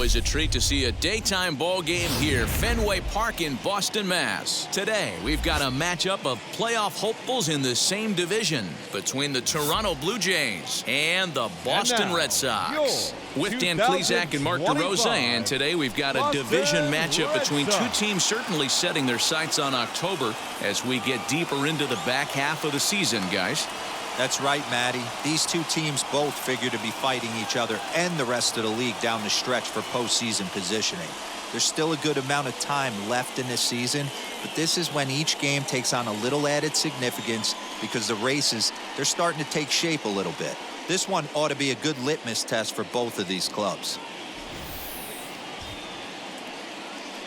always a treat to see a daytime ball game here, Fenway Park in Boston, Mass. Today, we've got a matchup of playoff hopefuls in the same division between the Toronto Blue Jays and the Boston Red Sox. With Dan Plesac and Mark DeRosa, and today we've got a division matchup between two teams certainly setting their sights on October as we get deeper into the back half of the season, guys. That's right, Matty. These two teams both figure to be fighting each other and the rest of the league down the stretch for postseason positioning. There's still a good amount of time left in this season, but this is when each game takes on a little added significance because the races, they're starting to take shape a little bit. This one ought to be a good litmus test for both of these clubs.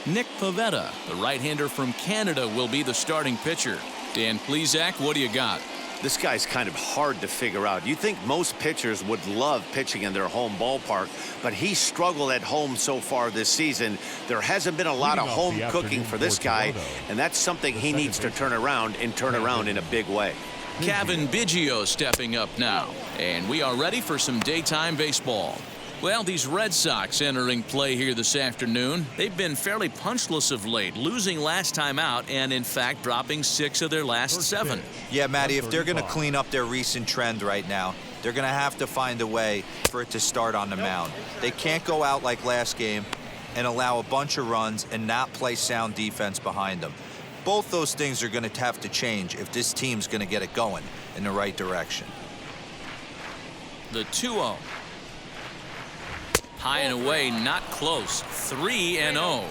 Nick Pivetta, the right-hander from Canada, will be the starting pitcher. Dan Plesac, what do you got? This guy's kind of hard to figure out. You think most pitchers would love pitching in their home ballpark, but he struggled at home so far this season. There hasn't been a lot of home cooking for this guy, and that's something he needs to turn around in a big way. Cavan Biggio stepping up now, and we are ready for some daytime baseball. Well, these Red Sox entering play here this afternoon. They've been fairly punchless of late, losing last time out and, in fact, dropping 6 of their last 7. Yeah, Matty, if they're going to clean up their recent trend right now, they're going to have to find a way for it to start on the mound. They can't go out like last game and allow a bunch of runs and not play sound defense behind them. Both those things are going to have to change if this team's going to get it going in the right direction. The 2-0. High and away, not close. 3-0.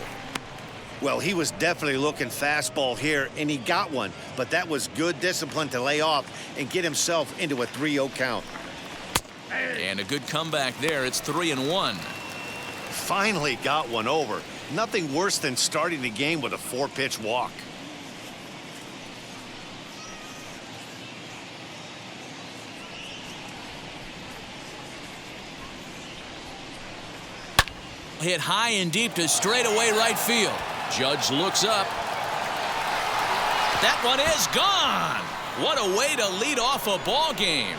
Well, he was definitely looking fastball here, and he got one. But that was good discipline to lay off and get himself into a 3-0 count. And a good comeback there. It's 3-1. Finally got one over. Nothing worse than starting the game with a 4-pitch walk. Hit high and deep to straightaway right field. Judge looks up. That one is gone. What a way to lead off a ball game.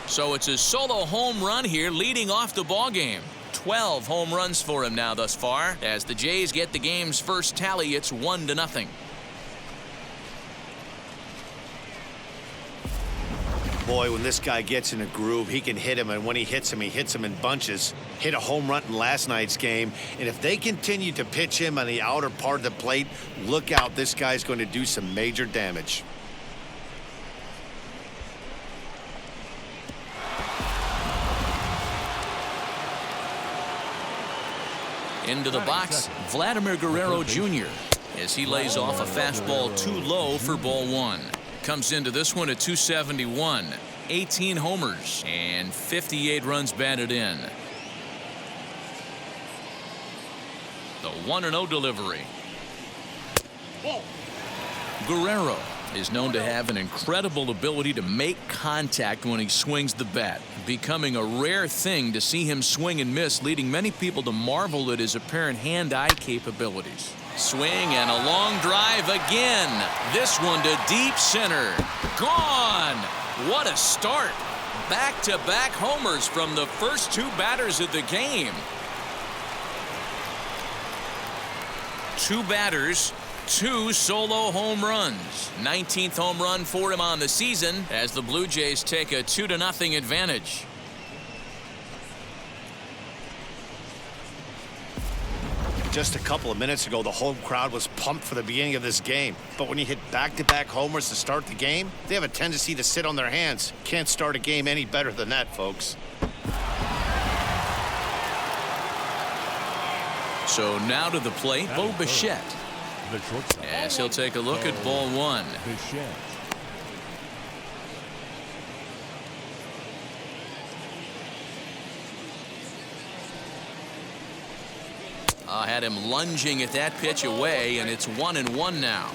So it's a solo home run here leading off the ball game. 12 home runs for him now thus far. As the Jays get the game's first tally, it's 1-0. Boy, when this guy gets in a groove, he can hit him, and when he hits him in bunches. Hit a home run in last night's game, and if they continue to pitch him on the outer part of the plate, look out, this guy's going to do some major damage. Into the box, Vladimir Guerrero Jr. as he lays off a fastball too low for ball 1. Comes into this one at 271, 18 homers, and 58 runs batted in. The 1-0 delivery. Guerrero is known to have an incredible ability to make contact when he swings the bat, becoming a rare thing to see him swing and miss, leading many people to marvel at his apparent hand-eye capabilities. Swing and a long drive again. This one to deep center. Gone. What a start. Back-to-back homers from the first 2 batters of the game. 2 batters, 2 solo home runs. 19th home run for him on the season as the Blue Jays take a 2-0 advantage. Just a couple of minutes ago, the home crowd was pumped for the beginning of this game. But when you hit back-to-back homers to start the game, they have a tendency to sit on their hands. Can't start a game any better than that, folks. So now to the plate, Bo Bichette. As he'll take a look at ball 1. Had him lunging at that pitch away, and it's 1-1 now.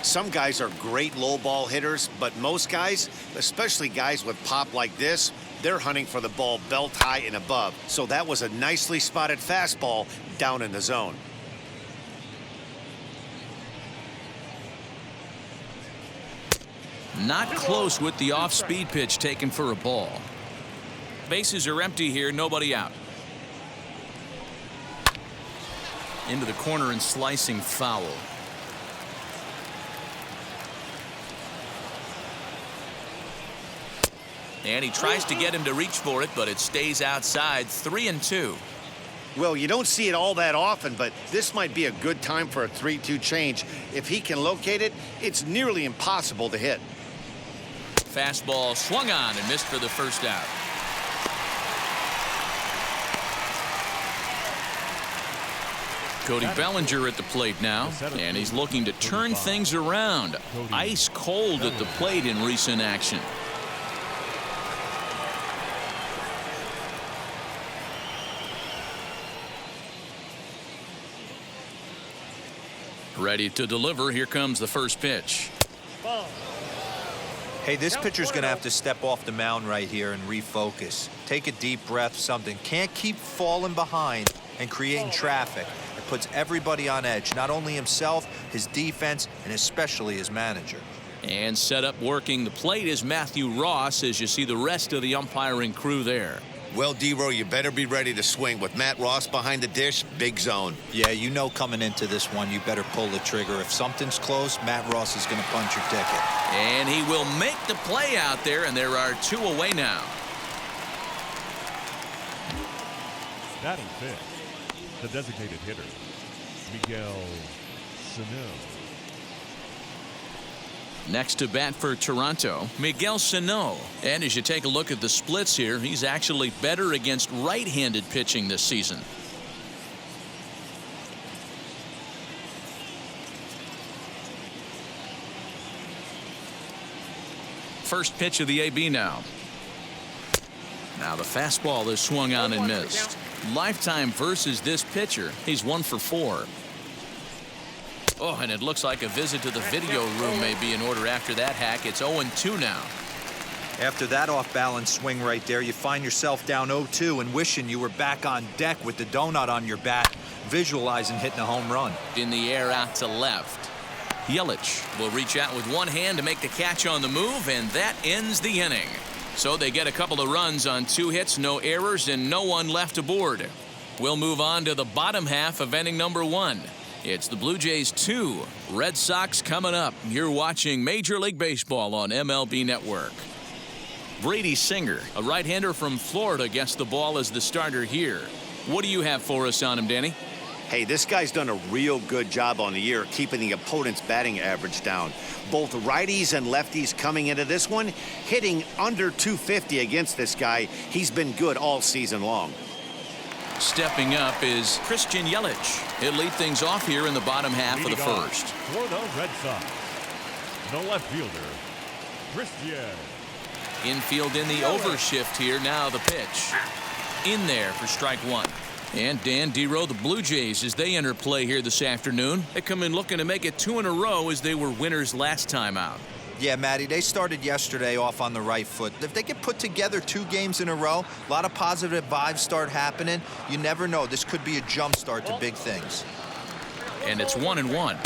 Some guys are great low ball hitters, but most guys, especially guys with pop like this, they're hunting for the ball belt high and above. So that was a nicely spotted fastball down in the zone. Not close with the off-speed pitch taken for a ball. Bases are empty here, nobody out. Into the corner and slicing foul. And he tries to get him to reach for it, but it stays outside. 3-2. Well, you don't see it all that often, but this might be a good time for a 3-2 change. If he can locate it, it's nearly impossible to hit. Fastball swung on and missed for the first out. Cody Bellinger at the plate now, and he's looking to turn things around. Ice cold at the plate in recent action. Ready to deliver. Here comes the first pitch. Hey, this pitcher's going to have to step off the mound right here and refocus. Take a deep breath, something. Can't keep falling behind and creating traffic. It puts everybody on edge, not only himself, his defense, and especially his manager. And set up working the plate is Matthew Ross as you see the rest of the umpiring crew there. Well, D-Row, you better be ready to swing. With Matt Ross behind the dish, big zone. Yeah, you know coming into this one, you better pull the trigger. If something's close, Matt Ross is going to punch your ticket. And he will make the play out there, and there are 2 away now. Batting fifth, the designated hitter, Miguel Sano. Next to bat for Toronto, Miguel Sano. And as you take a look at the splits here, he's actually better against right-handed pitching this season. First pitch of the AB now. Now the fastball is swung on and missed. Lifetime versus this pitcher, he's 1 for 4. Oh, and it looks like a visit to the video room may be in order after that hack. It's 0-2 now. After that off-balance swing right there, you find yourself down 0-2 and wishing you were back on deck with the donut on your bat, visualizing hitting a home run. In the air out to left. Yelich will reach out with one hand to make the catch on the move, and that ends the inning. So they get a couple of runs on 2 hits, no errors, and no one left aboard. We'll move on to the bottom half of inning number 1. It's the Blue Jays 2, Red Sox coming up. You're watching Major League Baseball on MLB Network. Brady Singer, a right-hander from Florida, gets the ball as the starter here. What do you have for us on him, Danny? Hey, this guy's done a real good job on the year keeping the opponent's batting average down. Both righties and lefties coming into this one, hitting under 250 against this guy. He's been good all season long. Stepping up is Christian Yelich. He'll lead things off here in the bottom half of the first. For the Red Sox, the left fielder, Christian. Infield in the overshift here. Now the pitch. In there for strike 1. And Dan D-Row, the Blue Jays, as they enter play here this afternoon, they come in looking to make it 2 in a row as they were winners last time out. Yeah, Matty, they started yesterday off on the right foot. If they can put together 2 games in a row, a lot of positive vibes start happening. You never know. This could be a jump start to big things. And it's 1-1.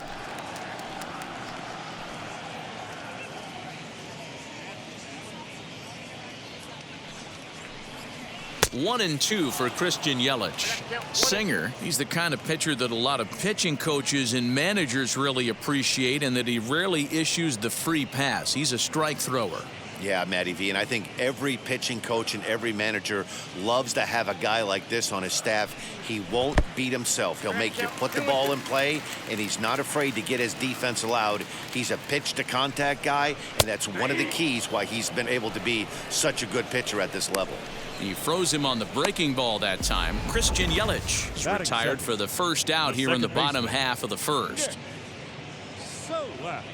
One and 2 for Christian Yelich. Singer, he's the kind of pitcher that a lot of pitching coaches and managers really appreciate, and that he rarely issues the free pass. He's a strike thrower. Yeah, Matty V, and I think every pitching coach and every manager loves to have a guy like this on his staff. He won't beat himself. He'll make you put the ball in play, and he's not afraid to get his defense allowed. He's a pitch-to-contact guy, and that's one of the keys why he's been able to be such a good pitcher at this level. He froze him on the breaking ball that time. Christian Yelich is retired for the first out here in the bottom half of the first. So left.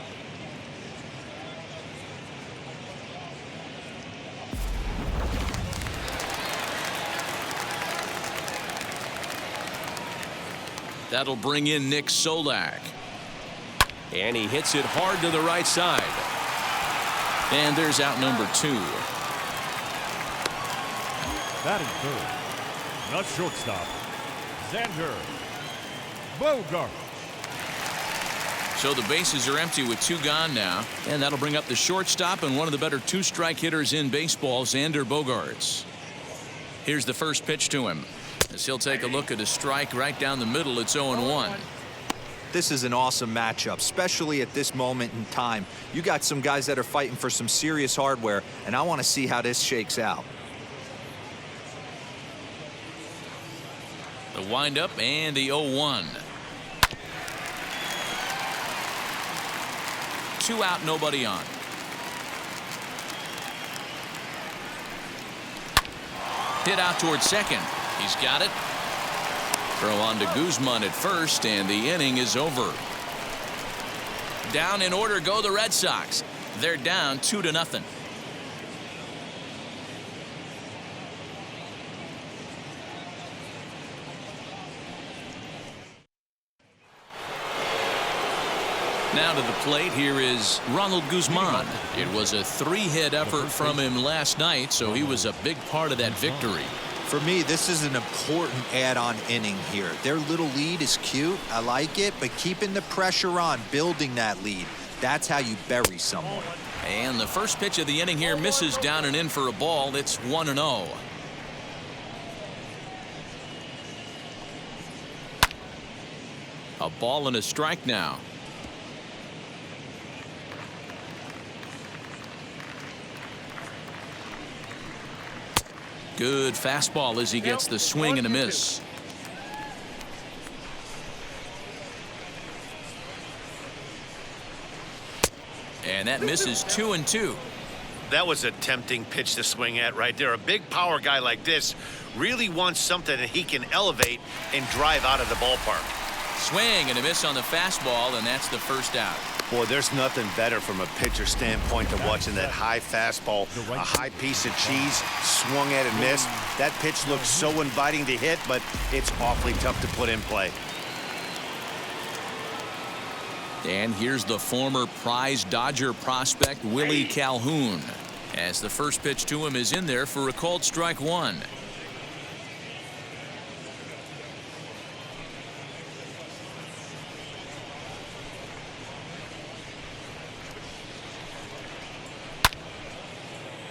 That'll bring in Nick Solak. And he hits it hard to the right side. And there's out number 2. Batting third, the shortstop, Xander Bogaerts. So the bases are empty with 2 gone now, and that'll bring up the shortstop and one of the better 2-strike hitters in baseball, Xander Bogaerts. Here's the first pitch to him, as he'll take a look at a strike right down the middle. It's 0-1. This is an awesome matchup, especially at this moment in time. You got some guys that are fighting for some serious hardware, and I want to see how this shakes out. The windup and the 0-1. 2 out, nobody on. Hit out towards second. He's got it. Throw on to Guzman at first, and the inning is over. Down in order go the Red Sox. They're down 2-0. Now to the plate, here is Ronald Guzman. It was a 3-hit effort from him last night, so he was a big part of that victory. For me, this is an important add-on inning here. Their little lead is cute. I like it, but keeping the pressure on, building that lead, that's how you bury someone. And the first pitch of the inning here misses down and in for a ball. It's 1-0. A ball and a strike now. Good fastball as he gets the swing and a miss. And that misses 2-2. That was a tempting pitch to swing at right there. A big power guy like this really wants something that he can elevate and drive out of the ballpark. Swing and a miss on the fastball, and that's the first out. Boy, there's nothing better from a pitcher standpoint than watching that high fastball, a high piece of cheese, swung at and missed. That pitch looks so inviting to hit, but it's awfully tough to put in play. And here's the former prize Dodger prospect, Willie Calhoun, as the first pitch to him is in there for a called strike 1.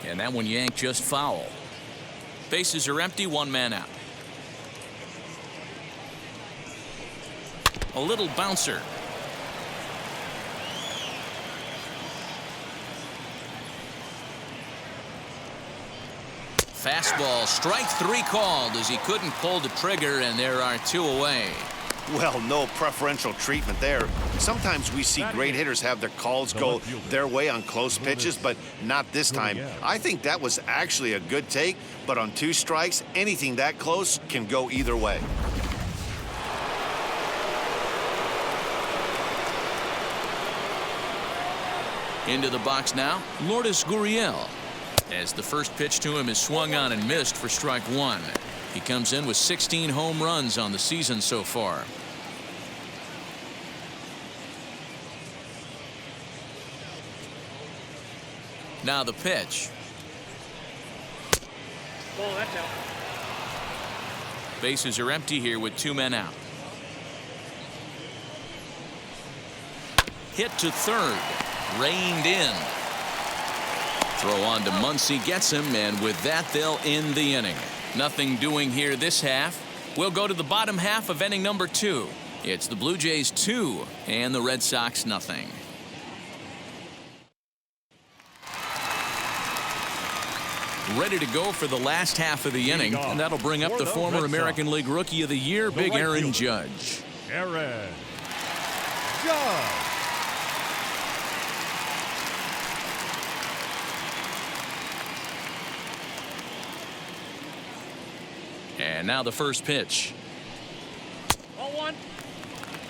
And that one yanked just foul. Bases are empty, 1 man out. A little bouncer. Fastball, strike 3 called as he couldn't pull the trigger, and there are 2 away. Well, no preferential treatment there. Sometimes we see great hitters have their calls go their way on close pitches, but not this time. I think that was actually a good take, but on 2 strikes, anything that close can go either way. Into the box now, Lourdes Gurriel, as the first pitch to him is swung on and missed for strike 1. He comes in with 16 home runs on the season so far. Now the pitch. Ball, that's out. Bases are empty here with 2 men out. Hit to third. Reined in. Throw on to Muncy, gets him, and with that they'll end the inning. Nothing doing here this half. We'll go to the bottom half of inning number 2. It's the Blue Jays 2 and the Red Sox nothing. Ready to go for the last half of the inning, and that'll bring up the former American League Rookie of the Year, Big Aaron Judge. Aaron Judge. And now the first pitch. 0-1.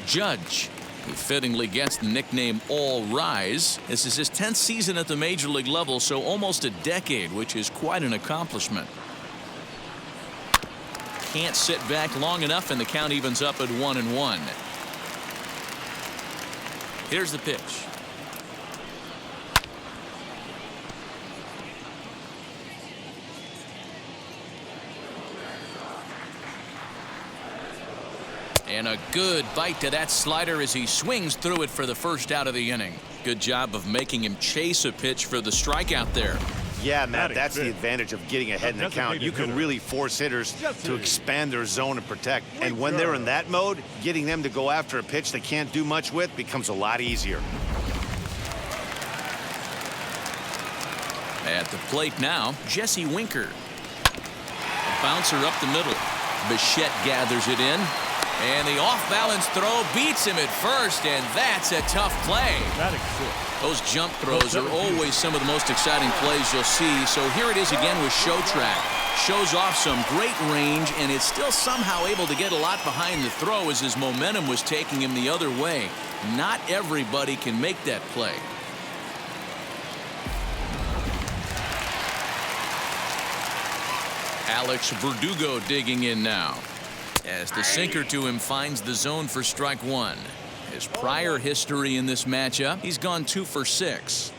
Judge, who fittingly gets the nickname All Rise. This is his 10th season at the major league level, so almost a decade, which is quite an accomplishment. Can't sit back long enough, and the count evens up at 1-1. Here's the pitch. And a good bite to that slider as he swings through it for the first out of the inning. Good job of making him chase a pitch for the strikeout there. Yeah, Matt, that's the advantage of getting ahead in the count. You can really force hitters to expand their zone and protect. And when they're in that mode, getting them to go after a pitch they can't do much with becomes a lot easier. At the plate now, Jesse Winker. A bouncer up the middle. Bichette gathers it in. And the off-balance throw beats him at first, and that's a tough play. Those jump throws are always some of the most exciting plays you'll see. So here it is again with Show Track. Shows off some great range, and it's still somehow able to get a lot behind the throw as his momentum was taking him the other way. Not everybody can make that play. Alex Verdugo digging in now, as the sinker to him finds the zone for strike one. His prior history in this matchup, he's gone 2 for 6.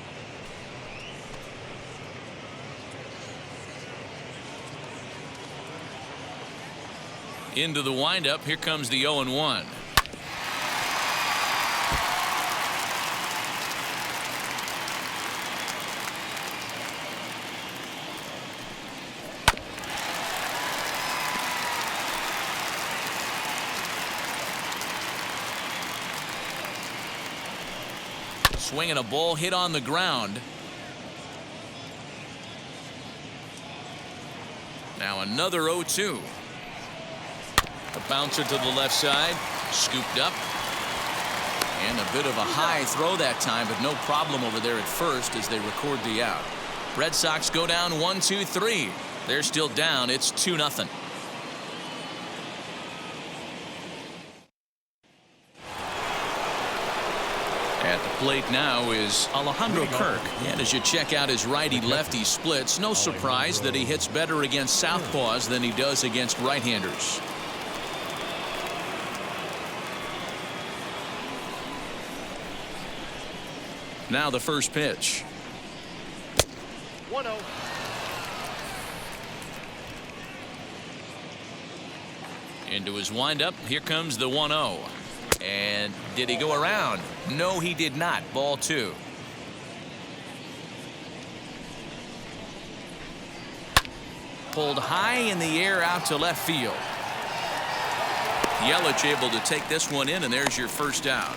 Into the windup, here comes the 0-1. Swinging a ball hit on the ground. Now another 0-2. A bouncer to the left side, scooped up, and a bit of a high throw that time, but no problem over there at first as they record the out. Red Sox go down 1-2-3. They're still down. It's 2-0. At the plate now is Alejandro Kirk. And as you check out his righty-lefty splits, no surprise that he hits better against southpaws than he does against right-handers. Now the first pitch. 1-0. Into his windup. Here comes the 1-0. And did he go around? No, he did not. Ball 2. Pulled high in the air out to left field. Yelich able to take this one in, and there's your first out.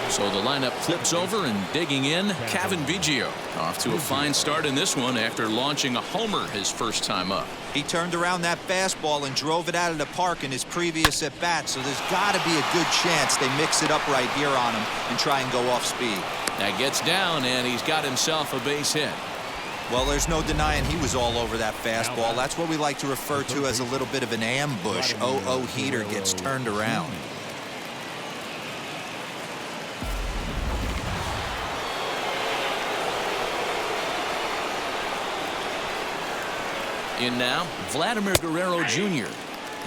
So the lineup flips over, and digging in, Cavan Biggio. Off to a fine start in this one after launching a homer his first time up. He turned around that fastball and drove it out of the park in his previous at-bat, so there's got to be a good chance they mix it up right here on him and try and go off speed. That gets down, and he's got himself a base hit. Well, there's no denying he was all over that fastball. That's what we like to refer to as a little bit of an ambush. 0-0 heater gets turned around. In now, Vladimir Guerrero Jr.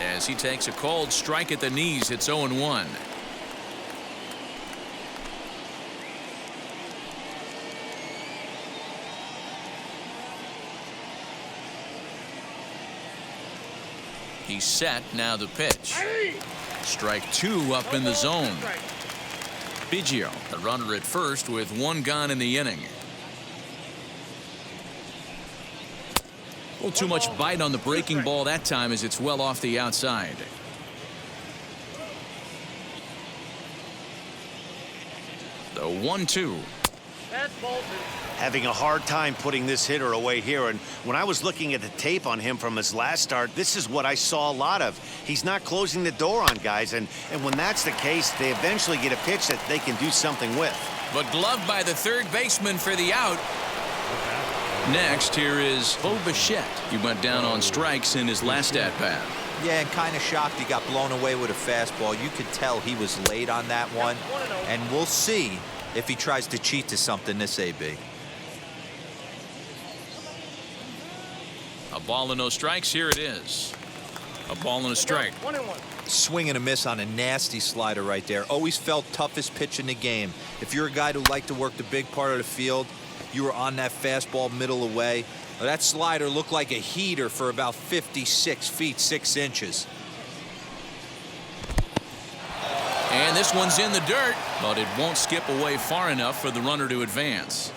as he takes a called strike at the knees. It's 0-1. He's set. Now the pitch. Strike 2 up in the zone. Biggio, the runner at first with 1 gone in the inning. A little too much bite on the breaking ball that time as it's well off the outside. The 1-2. That's Bolton. Having a hard time putting this hitter away here, and when I was looking at the tape on him from his last start, this is what I saw a lot of. He's not closing the door on guys, and when that's the case, they eventually get a pitch that they can do something with. But gloved by the third baseman for the out. Next, here is Bo Bichette. He went down on strikes in his last at-bat. Yeah, and kind of shocked he got blown away with a fastball. You could tell he was late on that one, and we'll see if he tries to cheat to something this AB. A ball and no strikes. Here it is. A ball and a strike. 1-1. Swing and a miss on a nasty slider right there. Always felt toughest pitch in the game. If you're a guy who liked to work the big part of the field, you were on that fastball middle away. Well, that slider looked like a heater for about 56 feet 6 inches. And this one's in the dirt, but it won't skip away far enough for the runner to advance.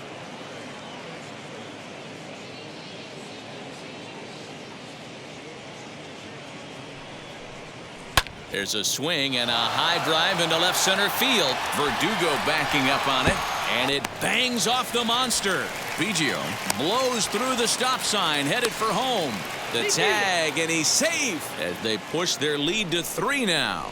There's a swing and a high drive into left center field. Verdugo backing up on it, and it bangs off the monster. Biggio blows through the stop sign, headed for home. The tag, and he's safe as they push their lead to 3 now.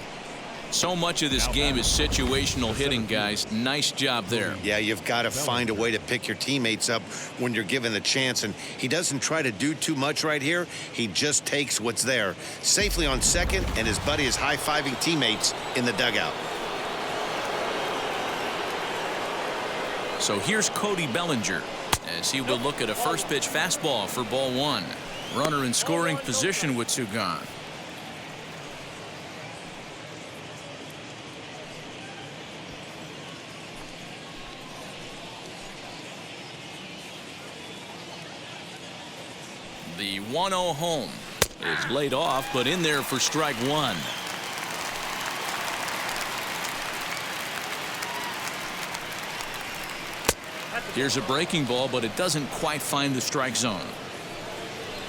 So much of this game is situational hitting, guys. Nice job there. Yeah, you've got to find a way to pick your teammates up when you're given the chance, and he doesn't try to do too much right here. He just takes what's there. Safely on second, and his buddy is high-fiving teammates in the dugout. So here's Cody Bellinger as he will look at a first pitch fastball for ball 1. Runner in scoring position with 2 gone. The 1-0 home is laid off, but in there for strike 1. Here's a breaking ball, but it doesn't quite find the strike zone.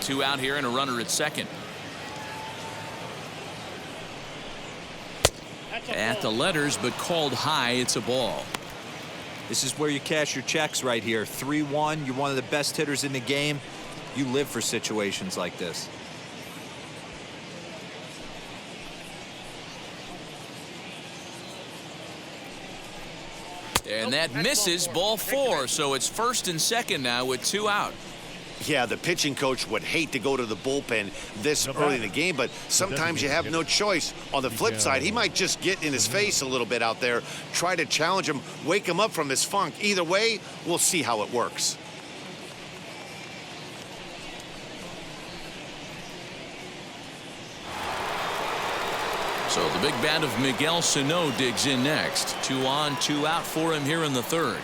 2 out here and a runner at second. At the letters, but called high. It's a ball. This is where you cash your checks right here. 3-1. You're one of the best hitters in the game. You live for situations like this. And that misses, ball 4. So it's first and second now with 2 out. Yeah, the pitching coach would hate to go to the bullpen this early in the game, but sometimes you have no choice. On the flip side, he might just get in his face a little bit out there, try to challenge him, wake him up from his funk. Either way, we'll see how it works. So the big bat of Miguel Sano digs in next. 2 on, 2 out for him here in the 3rd.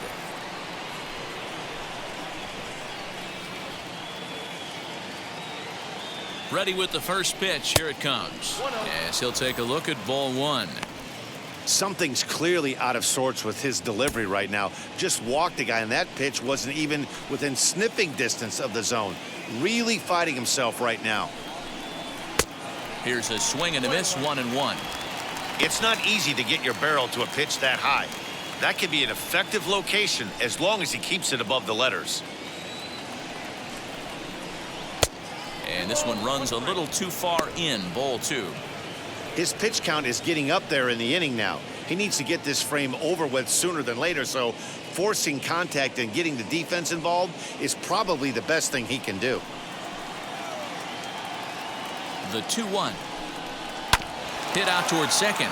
Ready with the first pitch. Here it comes. Yes, he'll take a look at ball 1. Something's clearly out of sorts with his delivery right now. Just walked the guy, and that pitch wasn't even within sniffing distance of the zone. Really fighting himself right now. Here's a swing and a miss, 1-1. It's not easy to get your barrel to a pitch that high. That could be an effective location as long as he keeps it above the letters. And this one runs a little too far in, ball 2. His pitch count is getting up there in the inning now. He needs to get this frame over with sooner than later, so forcing contact and getting the defense involved is probably the best thing he can do. The 2-1. Hit out towards second.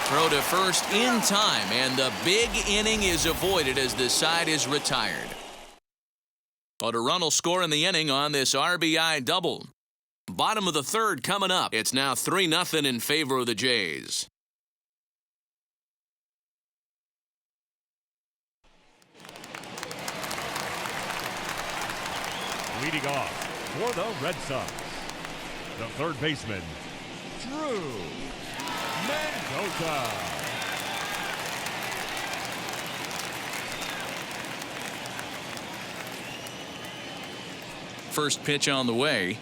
Throw to first in time, and the big inning is avoided as the side is retired. But a run will score in the inning on this RBI double. Bottom of the 3rd coming up. It's now 3-0 in favor of the Jays. Leading off for the Red Sox, the 3rd baseman, Drew Mendoza. First pitch on the way.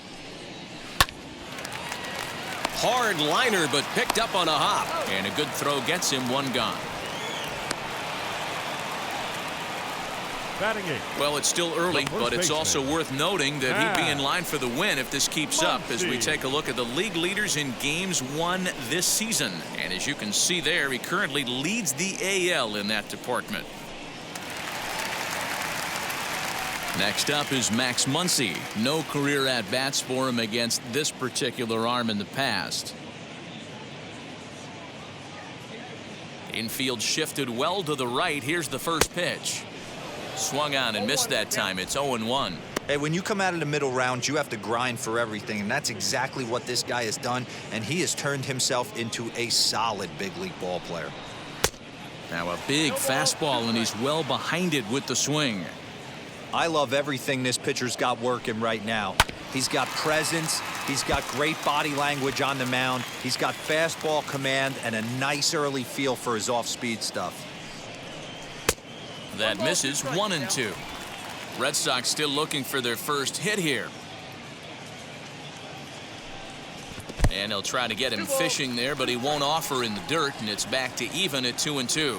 Hard liner, but picked up on a hop. And a good throw gets him 1 gone. Batting 8th. Well, it's still early, but it's also worth noting that he'd be in line for the win if this keeps up as we take a look at the league leaders in games won this season. And as you can see there, he currently leads the AL in that department. Next up is Max Muncy. No career at-bats for him against this particular arm in the past. Infield shifted well to the right. Here's the first pitch. Swung on and missed that time. It's 0-1. Hey, when you come out of the middle rounds, you have to grind for everything, and that's exactly what this guy has done, and he has turned himself into a solid big league ball player. Now a big fastball, and he's well behind it with the swing. I love everything this pitcher's got working right now. He's got presence, he's got great body language on the mound, he's got fastball command and a nice early feel for his off-speed stuff. That misses 1-2. Red Sox still looking for their first hit here. And he'll try to get him fishing there, but he won't offer in the dirt, and it's back to even at 2-2.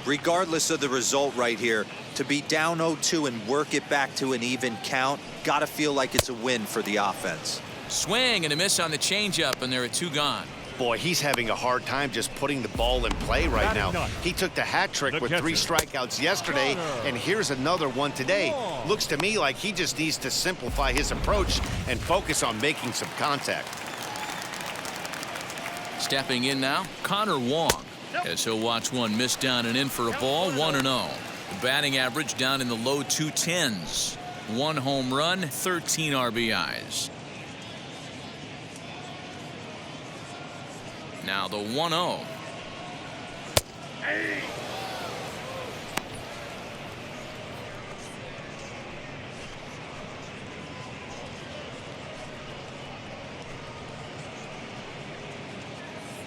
Regardless of the result right here, to be down 0-2 and work it back to an even count, gotta feel like it's a win for the offense. Swing and a miss on the changeup, and there are 2 gone. Boy, he's having a hard time just putting the ball in play right now. He took the hat trick with 3 strikeouts yesterday, and here's another one today. Looks to me like he just needs to simplify his approach and focus on making some contact. Stepping in now, Connor Wong, as he'll watch one miss down and in for a ball, 1-0. The batting average down in the low 210s. 1 home run, 13 RBIs. Now the 1-0.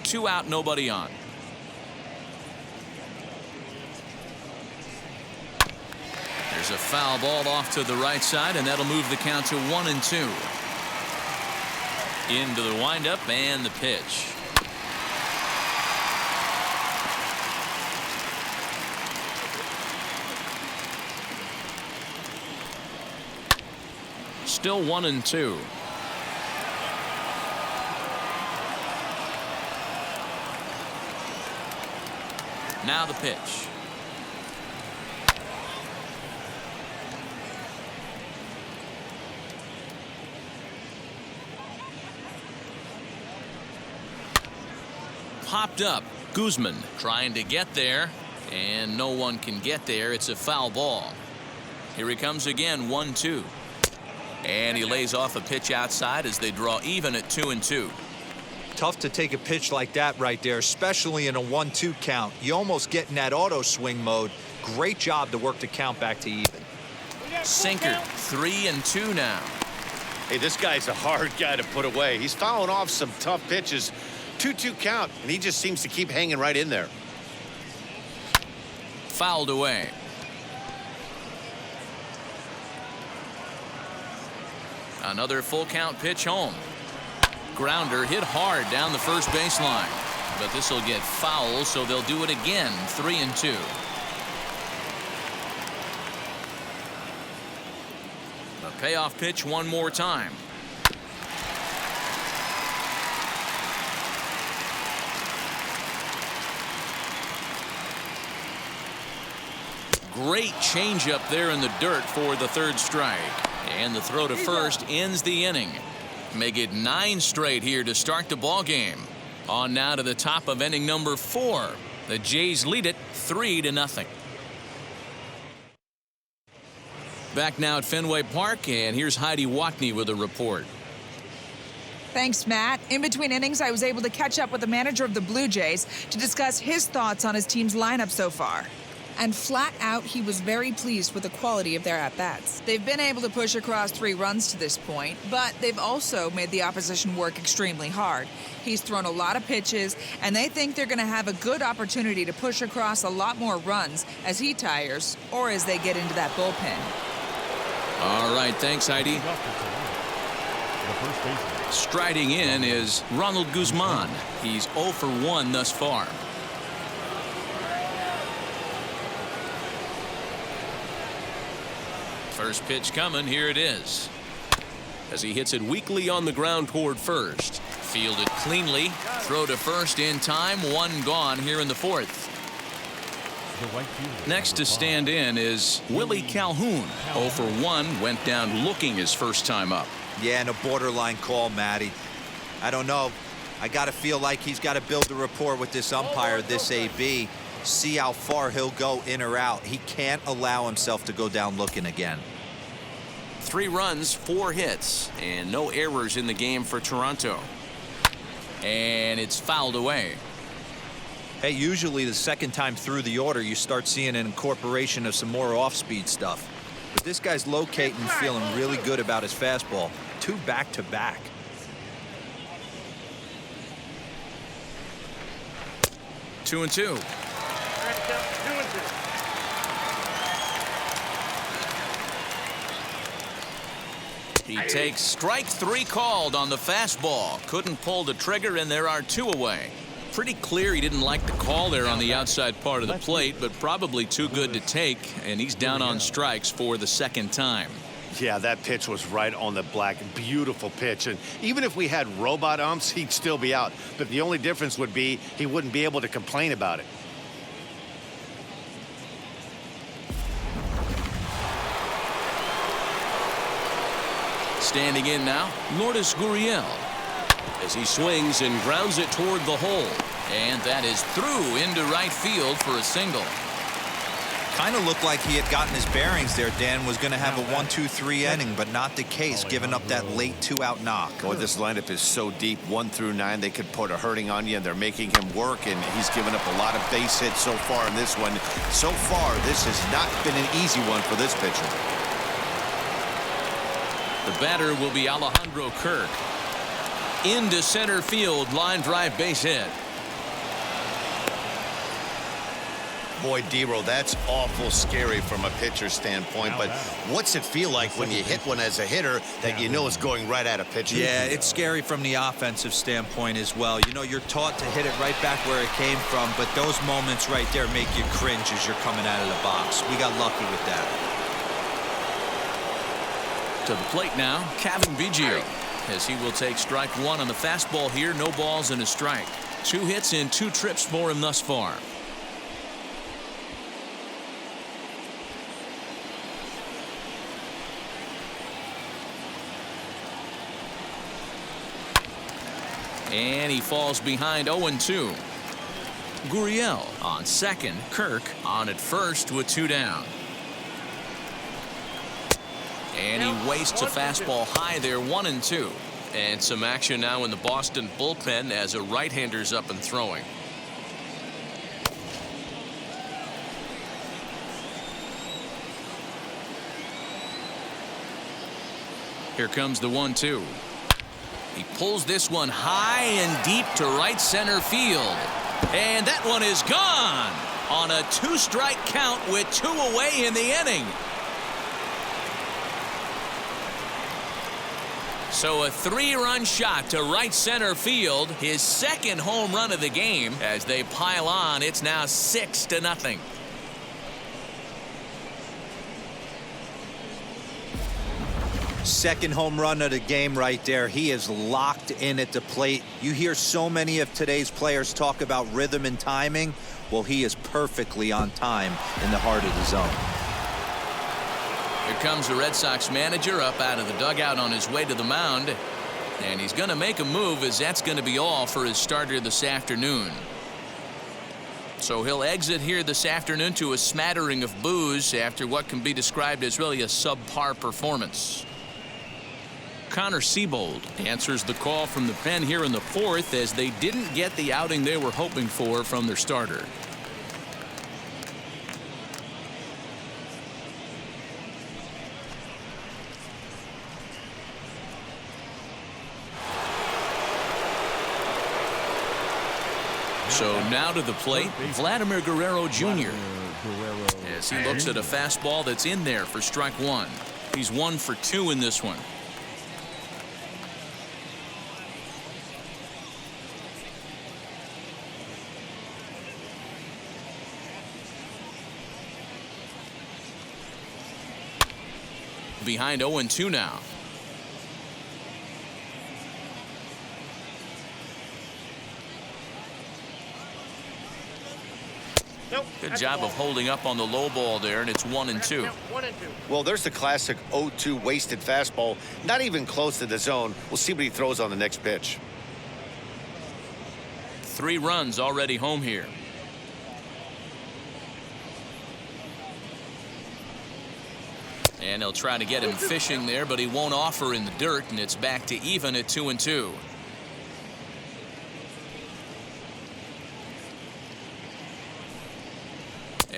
Two out, nobody on. There's a foul ball off to the right side, and that'll move the count to 1-2. Into the windup and the pitch. Still 1-2. Now the pitch. Popped up. Guzman trying to get there, and no one can get there. It's a foul ball. Here he comes again, 1-2. And he lays off a pitch outside as they draw even at 2-2. Tough to take a pitch like that right there, especially in a 1-2 count. You almost get in that auto swing mode. Great job to work the count back to even. Sinker, 3-2 now. Hey, this guy's a hard guy to put away. He's fouling off some tough pitches. 2-2 count, and he just seems to keep hanging right in there. Fouled away. Another full count pitch home. Grounder hit hard down the first baseline, but this will get foul, so they'll do it again. 3-2. The payoff pitch one more time. Great changeup there in the dirt for the 3rd strike, and the throw to first ends the inning. Make it 9 straight here to start the ball game. On now to the top of inning number 4. The Jays lead it 3-0. Back now at Fenway Park, and here's Heidi Watney with a report. Thanks, Matt. In between innings, I was able to catch up with the manager of the Blue Jays to discuss his thoughts on his team's lineup so far. And flat out, he was very pleased with the quality of their at-bats. They've been able to push across 3 runs to this point, but they've also made the opposition work extremely hard. He's thrown a lot of pitches, and they think they're going to have a good opportunity to push across a lot more runs as he tires or as they get into that bullpen. All right, thanks, Heidi. Striding in is Ronald Guzman. He's 0 for 1 thus far. First pitch coming, here it is. As he hits it weakly on the ground toward first. Fielded cleanly, throw to first in time, 1 gone here in the 4th. Next to stand in is Willie Calhoun. 0 for 1, went down looking his first time up. Yeah, and a borderline call, Matty. I don't know. I got to feel like he's got to build a rapport with this umpire, this AB. See how far he'll go in or out. He can't allow himself to go down looking again. 3 runs, 4 hits, and no errors in the game for Toronto. And it's fouled away. Hey, usually the second time through the order, you start seeing an incorporation of some more off-speed stuff. But this guy's locating and feeling really good about his fastball. 2 back-to-back. Two and two. He takes strike 3 called on the fastball. Couldn't pull the trigger, and there are 2 away. Pretty clear he didn't like the call there on the outside part of the plate, but probably too good to take, and he's down on strikes for the 2nd time. Yeah, that pitch was right on the black. Beautiful pitch. And even if we had robot umps, he'd still be out. But the only difference would be he wouldn't be able to complain about it. Standing in now, Lourdes Gurriel, as he swings and grounds it toward the hole. And that is through into right field for a single. Kind of looked like he had gotten his bearings there. Dan was going to have a 1-2-3 inning, but not the case, giving up that late 2-out knock. Boy, this lineup is so deep, 1 through 9. They could put a hurting on you, and they're making him work, and he's given up a lot of base hits so far in this one. So far, this has not been an easy one for this pitcher. The batter will be Alejandro Kirk. Into center field, line drive base hit. Boy, Dero, that's awful scary from a pitcher standpoint, but what's it feel like when you hit one as a hitter that you know is going right at a pitcher? Yeah, it's scary from the offensive standpoint as well. You know, you're taught to hit it right back where it came from, but those moments right there make you cringe as you're coming out of the box. We got lucky with that. To the plate now, Cavan Biggio, as he will take strike 1 on the fastball here. No balls and a strike. 2 hits in 2 trips for him thus far. And he falls behind 0-2. Gurriel on second. Kirk on at first with 2 down. And he wastes a fastball high there, 1-2. And some action now in the Boston bullpen as a right-hander's up and throwing. Here comes the 1-2. He pulls this one high and deep to right center field. And that one is gone on a 2-strike count with 2 away in the inning. So a 3-run shot to right center field, his 2nd home run of the game. As they pile on, it's now 6-0. Second home run of the game right there. He is locked in at the plate. You hear so many of today's players talk about rhythm and timing. Well, he is perfectly on time in the heart of the zone. Here comes the Red Sox manager up out of the dugout on his way to the mound. And he's going to make a move, as that's going to be all for his starter this afternoon. So he'll exit here this afternoon to a smattering of boos after what can be described as really a subpar performance. Connor Siebold answers the call from the pen here in the 4th, as they didn't get the outing they were hoping for from their starter. So now to the plate, Vladimir Guerrero Jr. as he looks at a fastball that's in there for strike 1. He's 1 for 2 in this one. Behind 0-2 now. Good job of holding up on the low ball there, and it's 1-2. Well, there's the classic 0-2 wasted fastball. Not even close to the zone. We'll see what he throws on the next pitch. 3 runs already home here. And he'll try to get him fishing there, but he won't offer in the dirt, and it's back to even at 2-2.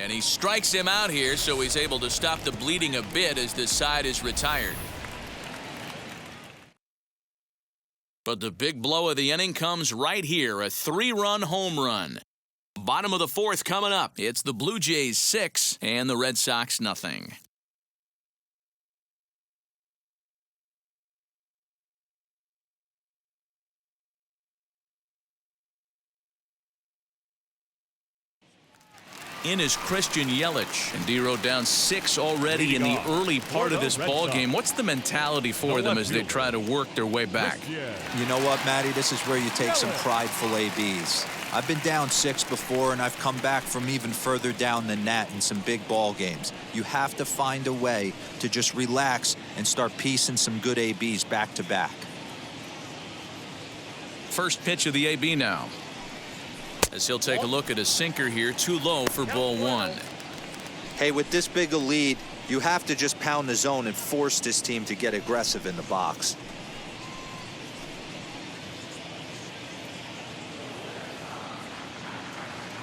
And he strikes him out here, so he's able to stop the bleeding a bit as this side is retired. But the big blow of the inning comes right here, a 3-run home run. Bottom of the 4th coming up. It's the Blue Jays 6 and the Red Sox nothing. In is Christian Yelich, and D wrote down 6 already in the early part of this ball game. What's the mentality for them as they try to work their way back? You know what, Matty? This is where you take some prideful ABs. I've been down 6 before, and I've come back from even further down than that in some big ball games. You have to find a way to just relax and start piecing some good ABs back to back. First pitch of the AB now. As he'll take a look at a sinker here, too low for ball 1. Hey, with this big a lead, you have to just pound the zone and force this team to get aggressive in the box.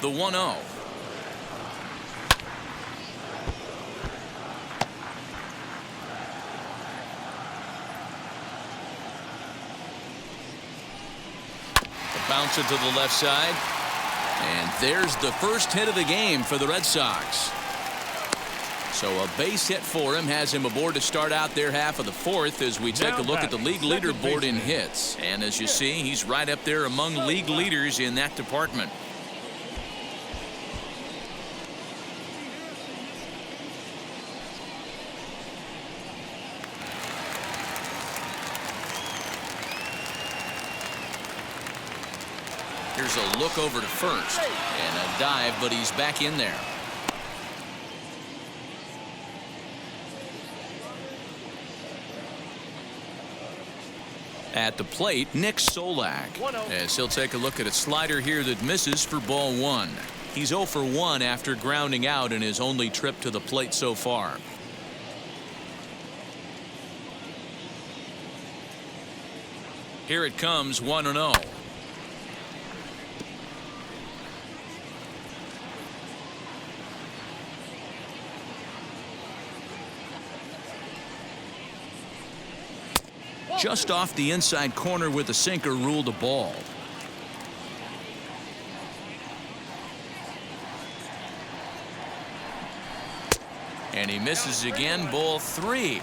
The 1-0. Bounce it to the left side. And there's the first hit of the game for the Red Sox. So a base hit for him has him aboard to start out their half of the 4th as we take a look at the league leaderboard in hits. And as you see, he's right up there among league leaders in that department. Here's a look over to first and a dive, but he's back in there. At the plate, Nick Solak, as he'll take a look at a slider here that misses for ball 1. He's 0 for 1 after grounding out in his only trip to the plate so far. Here it comes, 1-0. Just off the inside corner with the sinker, ruled a ball. And he misses again, ball 3.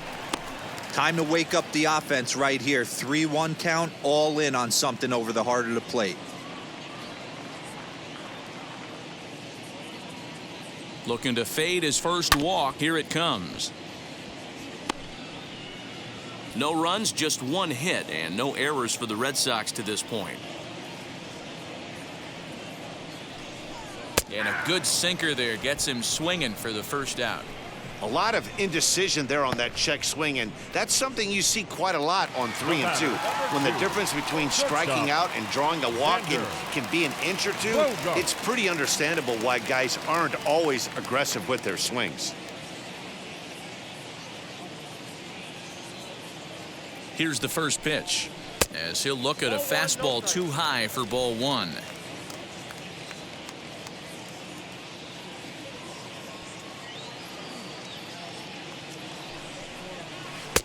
Time to wake up the offense right here. 3-1 count, all in on something over the heart of the plate. Looking to fade his first walk. Here it comes. No runs, just 1 hit, and no errors for the Red Sox to this point. And a good sinker there gets him swinging for the first out. A lot of indecision there on that check swing, and that's something you see quite a lot on 3 and 2. When the difference between striking out and drawing a walk can be an inch or 2, it's pretty understandable why guys aren't always aggressive with their swings. Here's the first pitch as he'll look at a fastball too high for ball 1.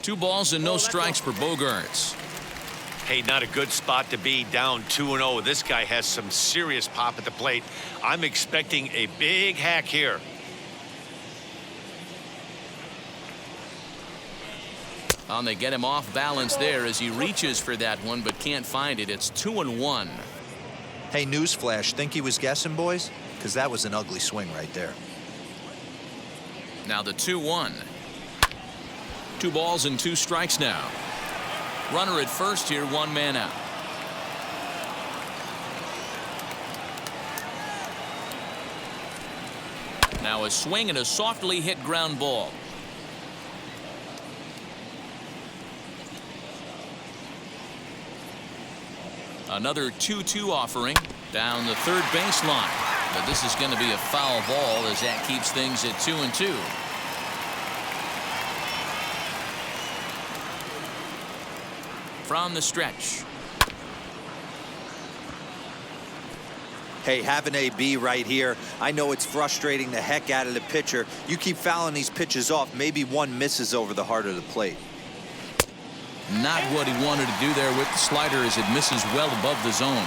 Two balls and no strikes for Bogaerts. Hey, not a good spot to be, down 2-0. This guy has some serious pop at the plate. I'm expecting a big hack here. And they get him off balance there as he reaches for that one but can't find it. It's 2-1. Hey, newsflash, think he was guessing, boys? Because that was an ugly swing right there. Now the 2-1. 2 balls and 2 strikes now. Runner at first here, 1 man out. Now a swing and a softly hit ground ball. Another 2-2 offering down the third baseline. But this is going to be a foul ball as that keeps things at 2-2. From the stretch. Hey, have an AB right here. I know it's frustrating the heck out of the pitcher. You keep fouling these pitches off, maybe one misses over the heart of the plate. Not what he wanted to do there with the slider as it misses well above the zone.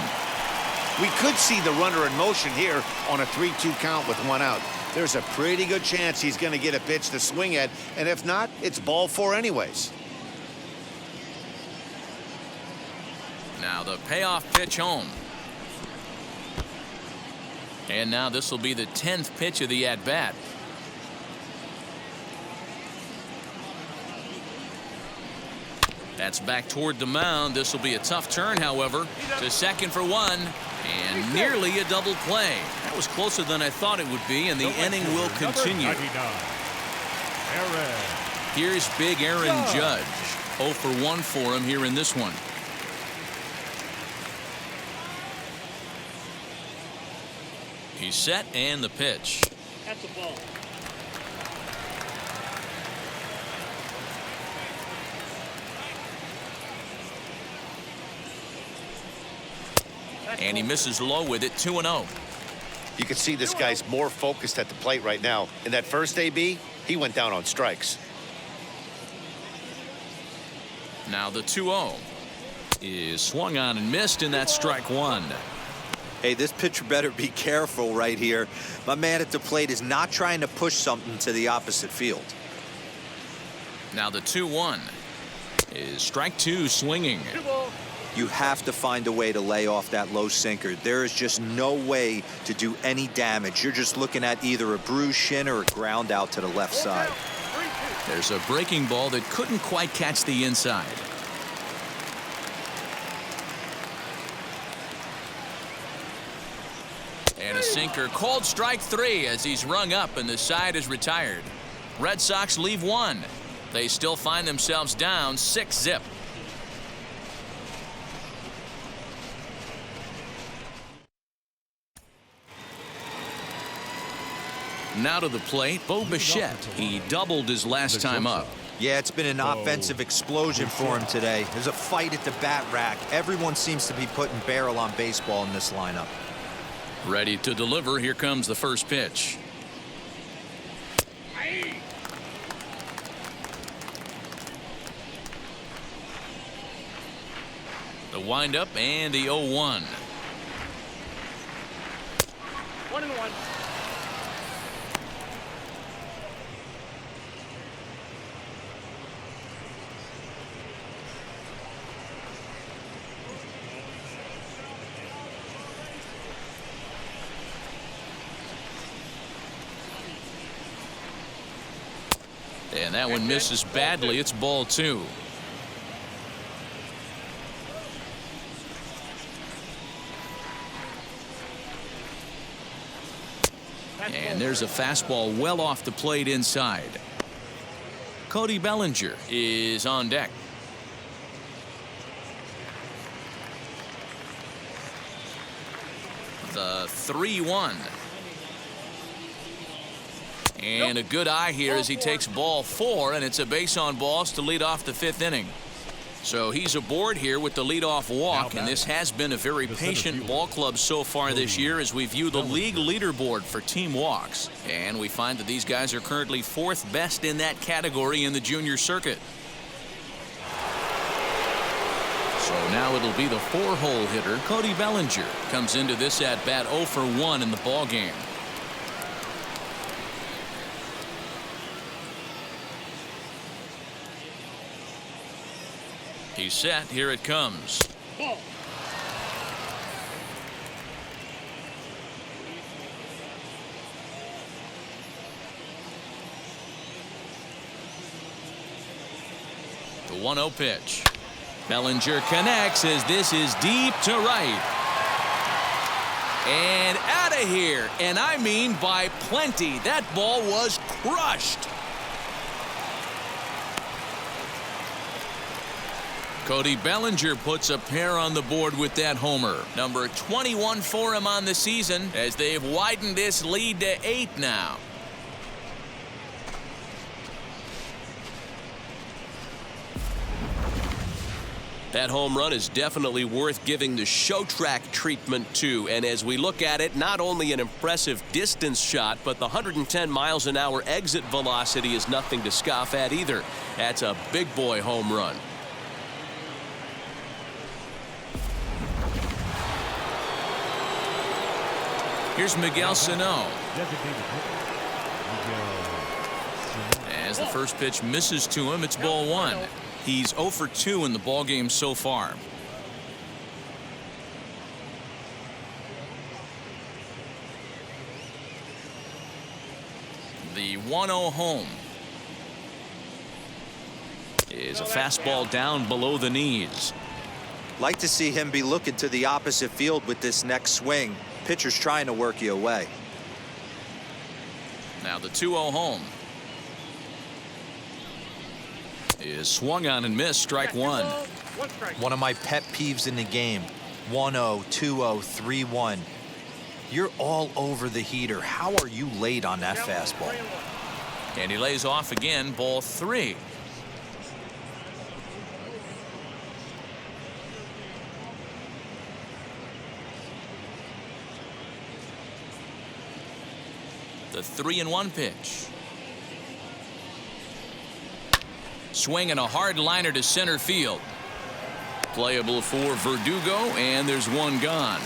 We could see the runner in motion here on a 3-2 count with one out. There's a pretty good chance he's going to get a pitch to swing at, and if not, it's ball 4 anyways. Now the payoff pitch home. And now this will be the 10th pitch of the at-bat. That's back toward the mound. This will be a tough turn, however. To second for one, and nearly a double play. That was closer than I thought it would be, and the inning will continue. Here's big Aaron Judge. 0 for 1 for him here in this one. He's set, and the pitch. That's a ball. And he misses low with it, 2-0. You can see this guy's more focused at the plate right now. In that first AB, he went down on strikes. Now the 2-0 is swung on and missed, and that's strike one. Hey, this pitcher better be careful right here. My man at the plate is not trying to push something to the opposite field. Now the 2-1 is strike two, swinging. You have to find a way to lay off that low sinker. There is just no way to do any damage. You're just looking at either a bruised shin or a ground out to the left side. There's a breaking ball that couldn't quite catch the inside. And a sinker called strike three as he's rung up and the side is retired. Red Sox leave one. They still find themselves down 6-0. Now to the plate, Bo Bichette. He doubled his last time up. Yeah, it's been an offensive explosion for him today. There's a fight at the bat rack. Everyone seems to be putting barrel on baseball in this lineup. Ready to deliver. Here comes the first pitch. The windup and the 0-1. 1-1. And that one misses badly. It's ball two. And there's a fastball well off the plate inside. Cody Bellinger is on deck. The 3-1. And a good eye here as he takes ball 4, and it's a base on balls to lead off the 5th inning. So he's aboard here with the leadoff walk, and this has been a very patient ball club so far this year as we view the league leaderboard for team walks. And we find that these guys are currently 4th best in that category in the junior circuit. So now it'll be the 4-hole hitter, Cody Bellinger, comes into this at-bat 0 for 1 in the ballgame. He's set. Here it comes. Ball. The 1-0 pitch. Bellinger connects as this is deep to right. And out of here. And I mean by plenty. That ball was crushed. Cody Bellinger puts a pair on the board with that homer. Number 21 for him on the season as they've widened this lead to 8 now. That home run is definitely worth giving the show track treatment to. And as we look at it, not only an impressive distance shot, but the 110 miles an hour exit velocity is nothing to scoff at either. That's a big boy home run. Here's Miguel Sano. As the first pitch misses to him, it's ball one. He's 0 for 2 in the ball game so far. The 1-0 home is a fastball down below the knees. Like to see him be looking to the opposite field with this next swing. Pitcher's trying to work you away. Now the 2-0 home is swung on and missed, strike one. One of my pet peeves in the game. 1-0, 2-0, 3-1. You're all over the heater. How are you late on that fastball? And he lays off again, ball 3. The 3-1 pitch. Swing and a hard liner to center field. Playable for Verdugo, and there's one gone.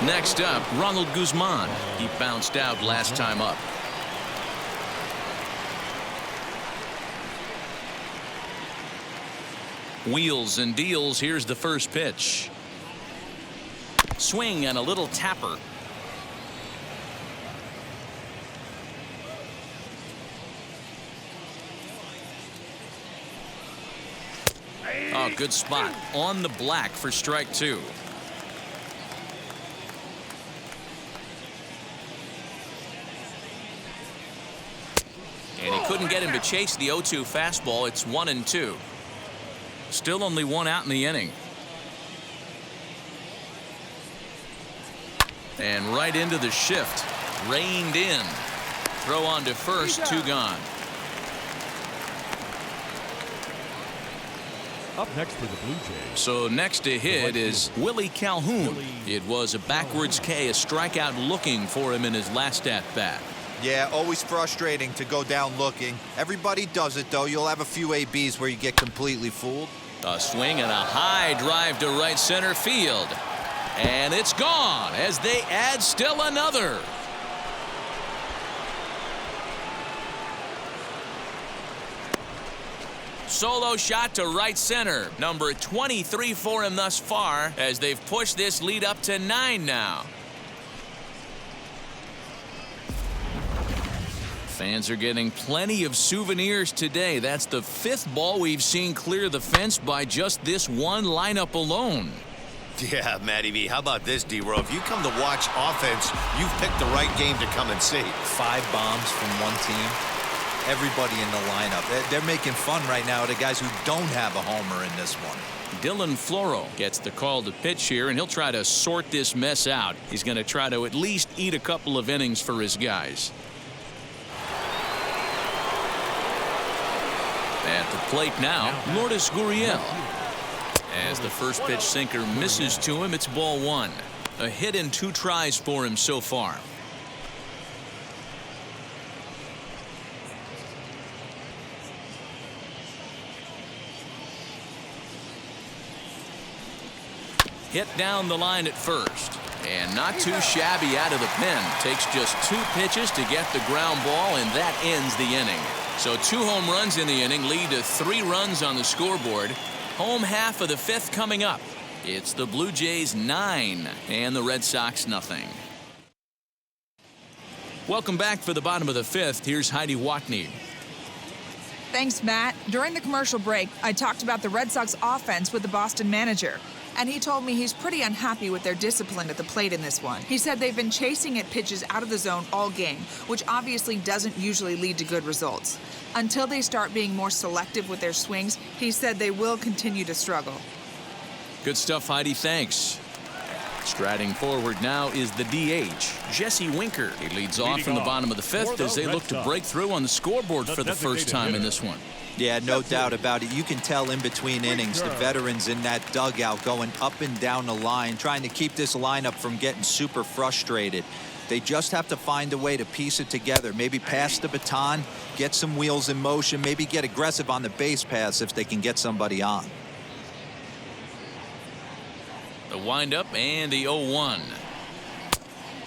Next up, Ronald Guzman. He bounced out last time up. Wheels and deals. Here's the first pitch. Swing and a little tapper. Oh, good spot on the black for strike 2. And he couldn't get him to chase the 0-2 fastball. It's 1-2. Still only one out in the inning. And right into the shift. Reined in. Throw on to first, 2 gone. Up next for the Blue Jays. So next to hit is Willie Calhoun. It was a backwards K, a strikeout looking for him in his last at-bat. Yeah, always frustrating to go down looking. Everybody does it, though. You'll have a few ABs where you get completely fooled. A swing and a high drive to right center field. And it's gone as they add still another. Solo shot to right center. Number 23 for him thus far as they've pushed this lead up to 9 now. Fans are getting plenty of souvenirs today. That's the 5th ball we've seen clear the fence by just this one lineup alone. Yeah, Matty V. How about this, D-Row? If you come to watch offense, you've picked the right game to come and see. 5 bombs from one team. Everybody in the lineup. They're making fun right now of the guys who don't have a homer in this one. Dylan Floro gets the call to pitch here, and he'll try to sort this mess out. He's going to try to at least eat a couple of innings for his guys. At the plate now, Lourdes Gurriel. As the first pitch sinker misses to him, it's ball 1. A hit in 2 tries for him so far. Hit down the line at first. And not too shabby out of the pen. Takes just 2 pitches to get the ground ball, and that ends the inning. So 2 home runs in the inning lead to 3 runs on the scoreboard. Home half of the 5th coming up. It's the Blue Jays 9 and the Red Sox nothing. Welcome back for the bottom of the 5th. Here's Heidi Watney. Thanks, Matt. During the commercial break, I talked about the Red Sox offense with the Boston manager. And he told me he's pretty unhappy with their discipline at the plate in this one. He said they've been chasing at pitches out of the zone all game, which obviously doesn't usually lead to good results. Until they start being more selective with their swings, he said they will continue to struggle. Good stuff, Heidi. Thanks. Striding forward now is the DH, Jesse Winker. He leads off in the bottom of the fifth as they look to break through on the scoreboard for the first time in this one. Yeah, no doubt about it. You can tell in between innings, the veterans in that dugout going up and down the line, trying to keep this lineup from getting super frustrated. They just have to find a way to piece it together. Maybe pass the baton, get some wheels in motion, maybe get aggressive on the base paths if they can get somebody on. The windup and the 0-1.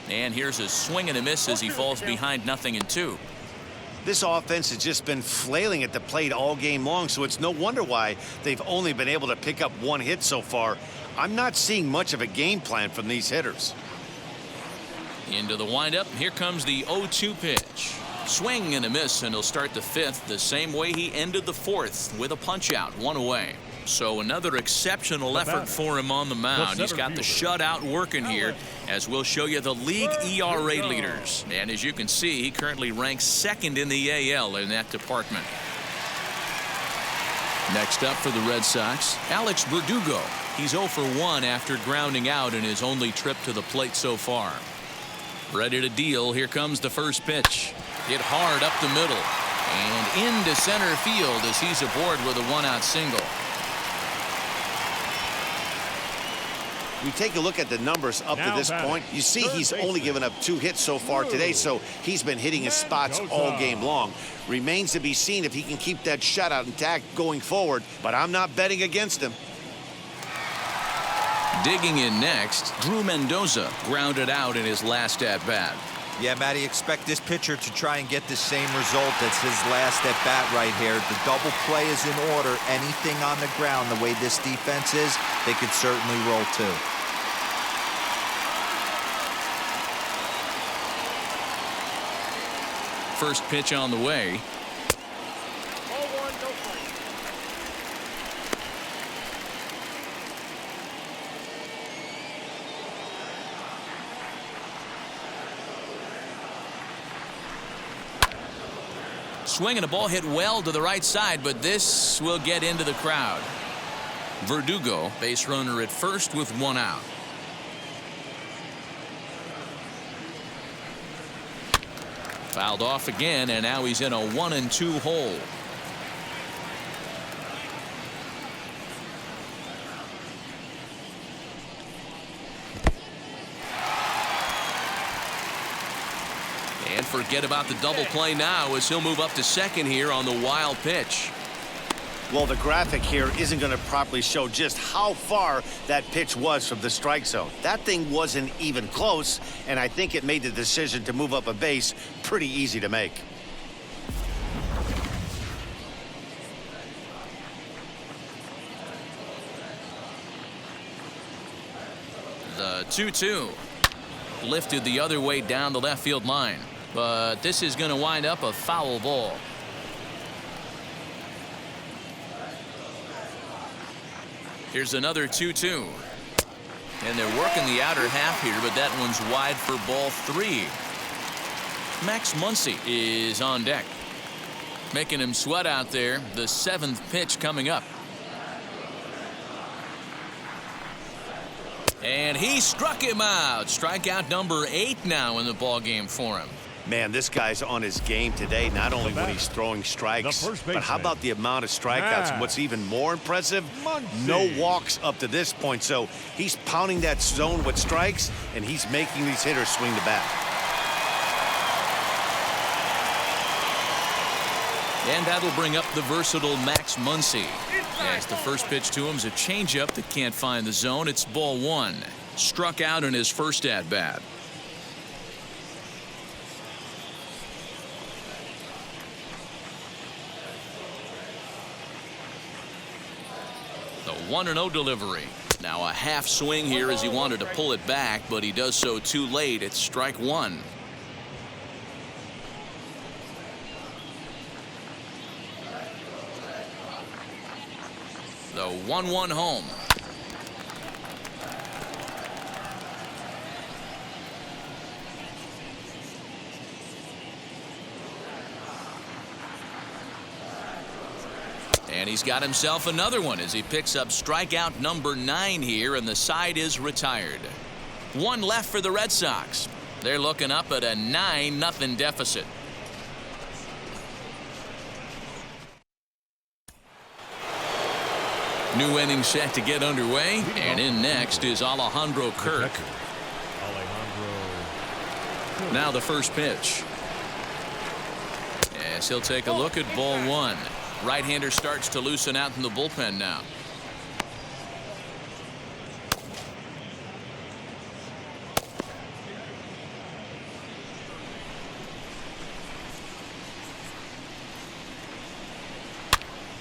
And here's a swing and a miss as he falls behind 0-2. This offense has just been flailing at the plate all game long, so it's no wonder why they've only been able to pick up one hit so far. I'm not seeing much of a game plan from these hitters. Into the windup. Here comes the 0-2 pitch. Swing and a miss, and he'll start the fifth the same way he ended the fourth, with a punch out, 1 away. So another exceptional effort for him on the mound. He's got the shutout working here, as we'll show you the league ERA leaders. And as you can see, he currently ranks second in the AL in that department. Next up for the Red Sox, Alex Verdugo. He's 0 for 1 after grounding out in his only trip to the plate so far. Ready to deal. Here comes the first pitch. Hit hard up the middle and into center field as he's aboard with a 1-out single. We take a look at the numbers up to this point. You see he's only given up 2 hits so far today, so he's been hitting his spots all game long. Remains to be seen if he can keep that shutout intact going forward, but I'm not betting against him. Digging in next, Drew Mendoza grounded out in his last at-bat. Yeah, Matty, expect this pitcher to try and get the same result as his last at-bat right here. The double play is in order. Anything on the ground, the way this defense is, they could certainly roll too. First pitch on the way. Swinging a ball hit well to the right side, but this will get into the crowd. Verdugo, base runner at first with 1 out. Fouled off again, and now he's in a 1-2 hole. And forget about the double play now as he'll move up to second here on the wild pitch. Well, the graphic here isn't going to properly show just how far that pitch was from the strike zone. That thing wasn't even close, and I think it made the decision to move up a base pretty easy to make. The 2-2 lifted the other way down the left field line, but this is going to wind up a foul ball. Here's another 2-2. And they're working the outer half here, but that one's wide for ball 3. Max Muncy is on deck, making him sweat out there. The 7th pitch coming up. And he struck him out. Strikeout number 8 now in the ball game for him. Man, this guy's on his game today, not only when he's throwing strikes, but how about the amount of strikeouts? And what's even more impressive, no walks up to this point. So he's pounding that zone with strikes, and he's making these hitters swing the bat. And that'll bring up the versatile Max Muncy. As the first pitch to him is a changeup that can't find the zone. It's ball 1. Struck out in his first at-bat. The 1-0 delivery. Now a half swing here as he wanted to pull it back, but he does so too late. It's strike 1. The 1-1 home. And he's got himself another one as he picks up strikeout number 9 here, and the side is retired. One left for the Red Sox. They're looking up at a 9-0 deficit. New inning set to get underway, and in next is Alejandro Kirk. Now the first pitch. Yes, he'll take a look at ball one. Right-hander starts to loosen out in the bullpen now.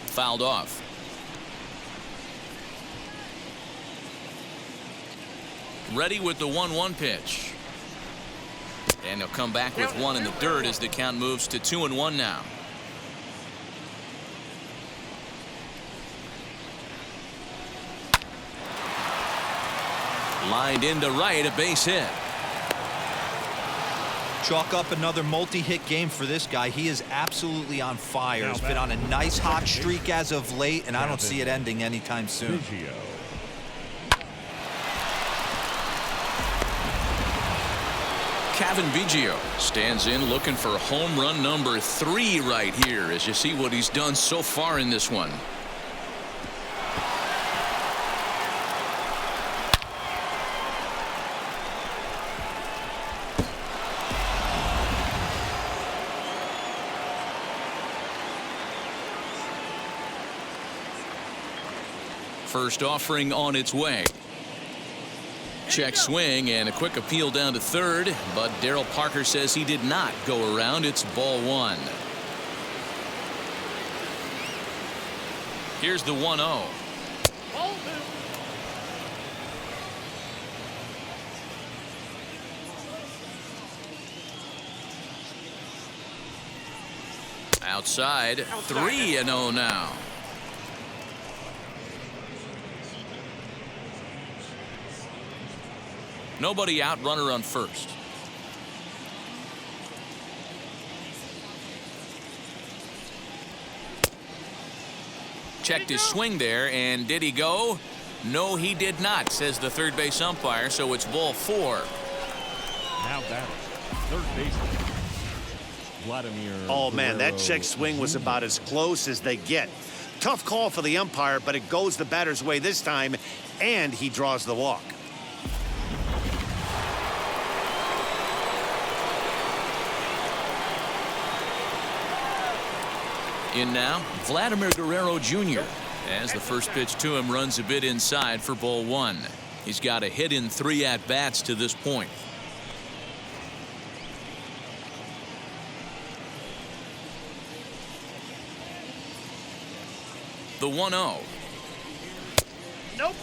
Fouled off. Ready with the 1-1 pitch. And he'll come back with one in the dirt as the count moves to 2-1 now. Lined into right, a base hit. Chalk up another multi-hit game for this guy. He is absolutely on fire. He's been on a nice hot streak as of late, and I don't see it ending anytime soon. Cavan Biggio stands in looking for home run number 3 right here as you see what he's done so far in this one. First offering on its way. Check swing and a quick appeal down to third, but Darryl Parker says he did not go around. It's ball one. Here's the 1-0. Outside, 3-0 now. Nobody out, runner on first. Checked his swing there, and did he go? No, he did not, says the third base umpire, so it's ball 4. Now batting, third baseman, Vladimir. Oh, man, that Guerrero check swing was about as close as they get. Tough call for the umpire, but it goes the batter's way this time, and he draws the walk. In now, Vladimir Guerrero Jr. as the first pitch to him runs a bit inside for ball 1. He's got a hit in 3 at-bats to this point. The 1-0. Nope.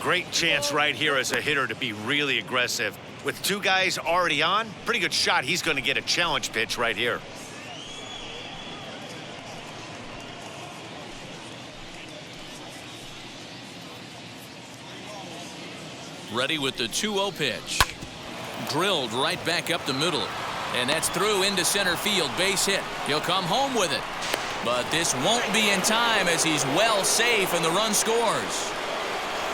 Great chance right here as a hitter to be really aggressive. With 2 guys already on, pretty good shot. He's going to get a challenge pitch right here. Ready with the 2-0 pitch. Drilled right back up the middle. And that's through into center field. Base hit. He'll come home with it. But this won't be in time as he's well safe and the run scores.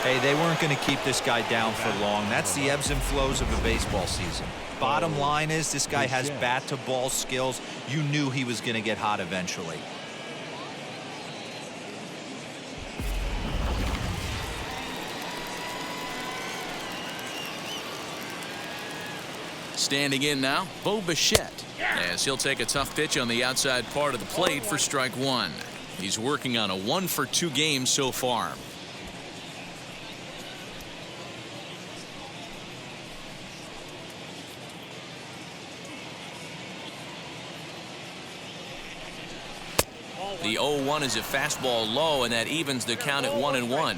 Hey, they weren't going to keep this guy down for long. That's the ebbs and flows of a baseball season. Bottom line is this guy has bat-to-ball skills. You knew he was going to get hot eventually. Standing in now, Bo Bichette, as he'll take a tough pitch on the outside part of the plate for strike 1. He's working on a 1-for-2 game so far. The 0-1 is a fastball low, and that evens the count at 1-1.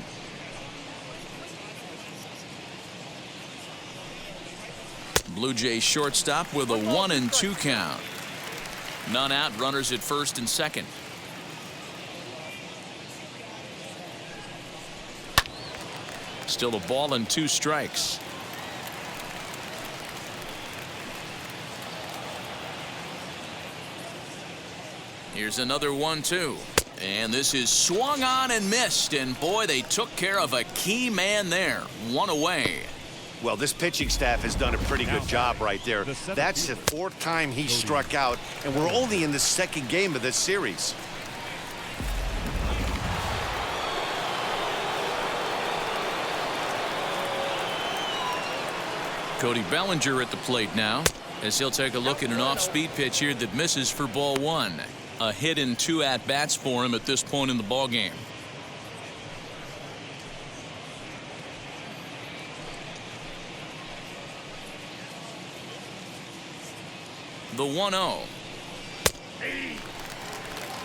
Blue Jays shortstop with a 1-2 count. None out, runners at first and second. Still a ball and 2 strikes. Here's another 1-2. And this is swung on and missed. And boy, they took care of a key man there. 1 away. Well, this pitching staff has done a pretty good job right there. That's the 4th time he struck out, and we're only in the 2nd game of this series. Cody Bellinger at the plate now, as he'll take a look at an off-speed pitch here that misses for ball 1. A hit in 2 at-bats for him at this point in the ballgame. The 1-0.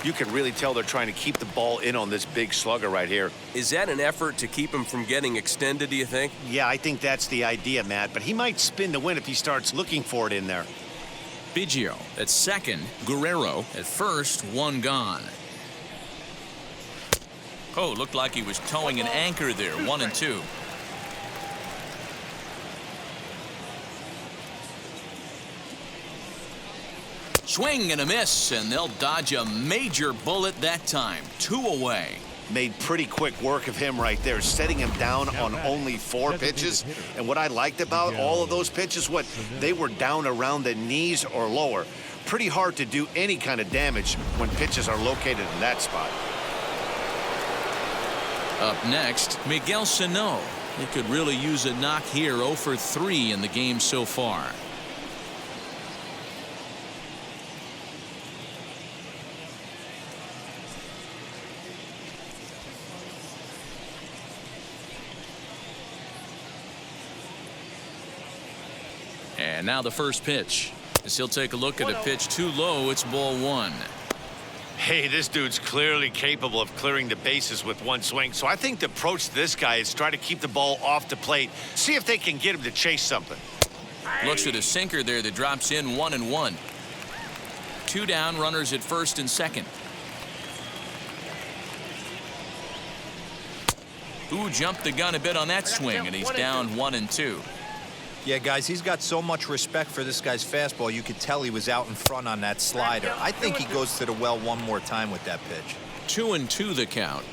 You can really tell they're trying to keep the ball in on this big slugger right here. Is that an effort to keep him from getting extended, do you think? Yeah, I think that's the idea, Matt, but he might spin to win if he starts looking for it in there. Biggio at second, Guerrero at first, 1 gone. Oh, looked like he was towing an anchor there, 1-2. Swing and a miss, and they'll dodge a major bullet that time. 2 away. Made pretty quick work of him right there, setting him down on only 4 pitches. And what I liked about all of those pitches, they were down around the knees or lower. Pretty hard to do any kind of damage when pitches are located in that spot. Up next, Miguel Sano. He could really use a knock here. 0 for 3 in the game so far. And now the first pitch. As he'll take a look at a pitch too low, it's ball 1. Hey, this dude's clearly capable of clearing the bases with 1 swing. So I think the approach to this guy is try to keep the ball off the plate. See if they can get him to chase something. Looks at a sinker there that drops in 1-1. 2 down, runners at first and second. Ooh, jumped the gun a bit on that swing, and he's down 1-2. Yeah, guys, he's got so much respect for this guy's fastball. You could tell he was out in front on that slider. I think he goes to the well one more time with that pitch. 2-2 the count.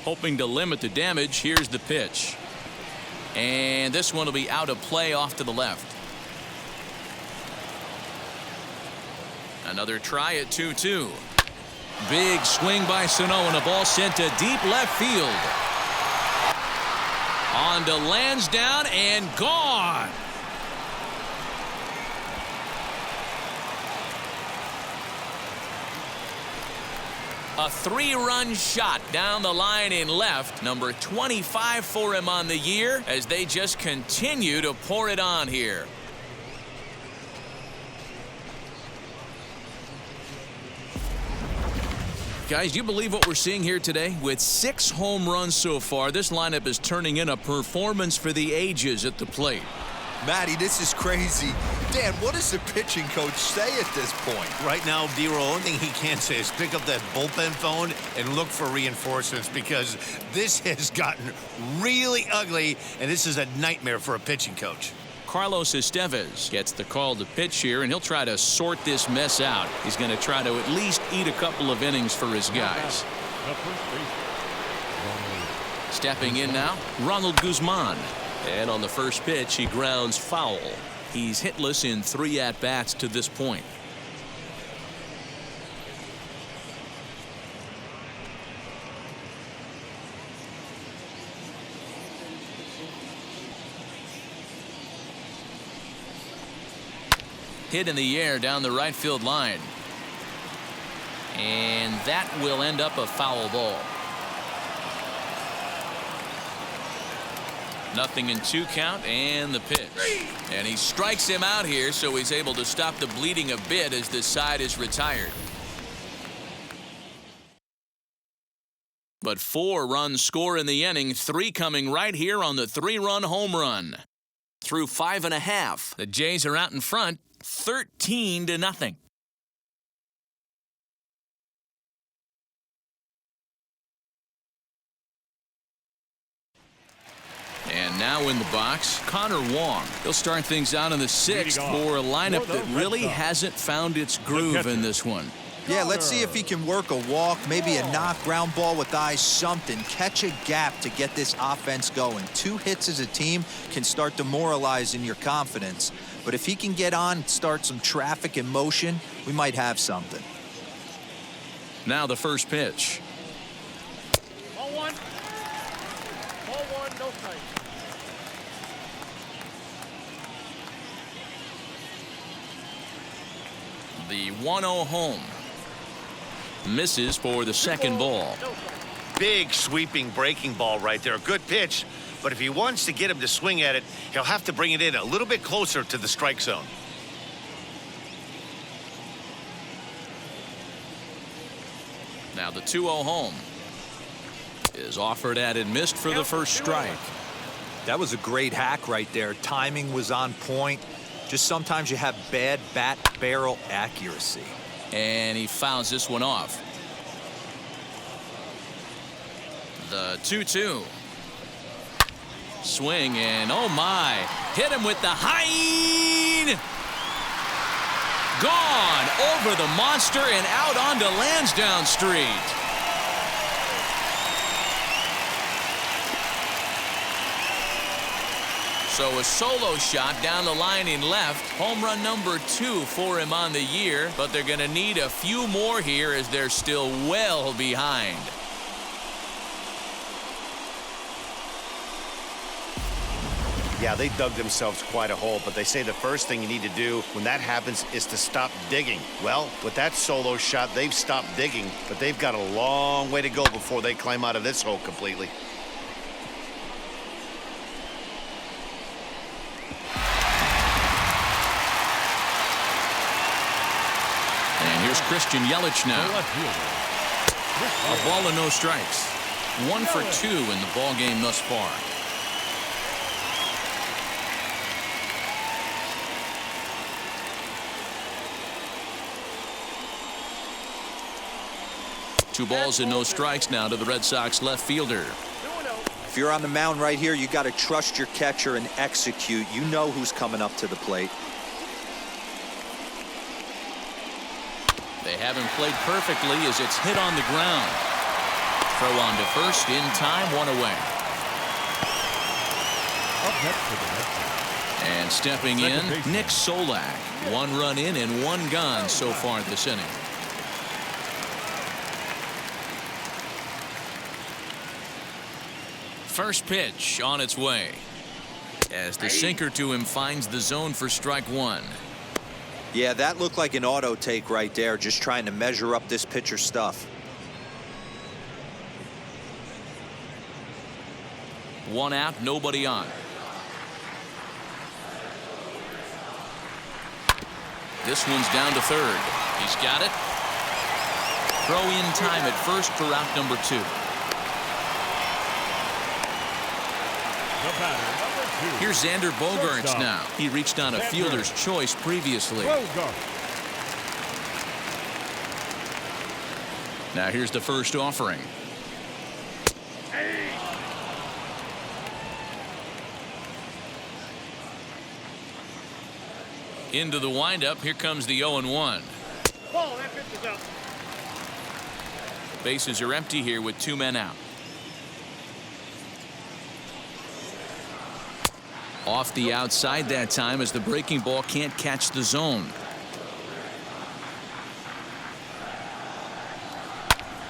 Hoping to limit the damage. Here's the pitch. And this one will be out of play off to the left. Another try at 2-2. Big swing by Sano, and a ball sent to deep left field. On to Lansdowne and gone. A 3-run shot down the line in left. Number 25 for him on the year as they just continue to pour it on here. Guys, do you believe what we're seeing here today? With 6 home runs so far, this lineup is turning in a performance for the ages at the plate. Matty, this is crazy. Dan, what does the pitching coach say at this point? Right now, D-Roll, the only thing he can say is pick up that bullpen phone and look for reinforcements, because this has gotten really ugly, and this is a nightmare for a pitching coach. Carlos Estevez gets the call to pitch here, and he'll try to sort this mess out. He's going to try to at least eat a couple of innings for his guys. Stepping in now, Ronald Guzman. And on the first pitch, he grounds foul. He's hitless in 3 at-bats to this point. Hit in the air down the right field line. And that will end up a foul ball. 0-2 count, and the pitch. And he strikes him out here, so he's able to stop the bleeding a bit as this side is retired. But 4 runs score in the inning, 3 coming right here on the 3-run home run. Through 5 1/2, the Jays are out in front, 13-0. And now in the box, Connor Wong. He'll start things out in the 6th for a lineup that really hasn't found its groove in this one. Yeah, let's see if he can work a walk, maybe a knock, ground ball with eyes, something. Catch a gap to get this offense going. 2 hits as a team can start demoralizing your confidence. But if he can get on, start some traffic in motion, we might have something. Now the first pitch. Ball 1. Ball 1, no strike. The 1-0 home. Misses for the second ball. No strike. Big sweeping breaking ball right there. A good pitch. But if he wants to get him to swing at it, he'll have to bring it in a little bit closer to the strike zone. Now the 2-0 home is offered at and missed for the first strike. That was a great hack right there. Timing was on point. Just sometimes you have bad bat barrel accuracy. And he fouls this one off. The 2-2. Swing and oh my. Hit him with the high. Gone over the monster and out onto Lansdowne Street. So a solo shot down the line in left. Home run number 2 for him on the year, but they're going to need a few more here as they're still well behind. Yeah, they dug themselves quite a hole, but they say the first thing you need to do when that happens is to stop digging. Well, with that solo shot, they've stopped digging, but they've got a long way to go before they climb out of this hole completely. And here's Christian Yelich now. A ball and no strikes. 1 for 2 in the ball game thus far. Two balls and no strikes now to the Red Sox left fielder. If you're on the mound right here, you got to trust your catcher and execute. You know who's coming up to the plate. They haven't played perfectly as it's hit on the ground. Throw on to first in time, 1 away. Up next for the Red Sox. And stepping in, Nick Solak. 1 run in and 1 gone so far this inning. First pitch on its way as the sinker to him finds the zone for strike 1. Yeah, that looked like an auto take right there, just trying to measure up this pitcher's stuff. 1 out, nobody on. This one's down to third. He's got it. Throw in time at first for out number 2. The batter, number 2. Here's Xander Bogaerts Shortstop. now. He reached on a fielder's choice previously. Bogaerts. Now here's the first offering. Into the windup. Here comes the 0-1. Ball, that pitch is out. Bases are empty here with 2 men out. Off the outside that time as the breaking ball can't catch the zone.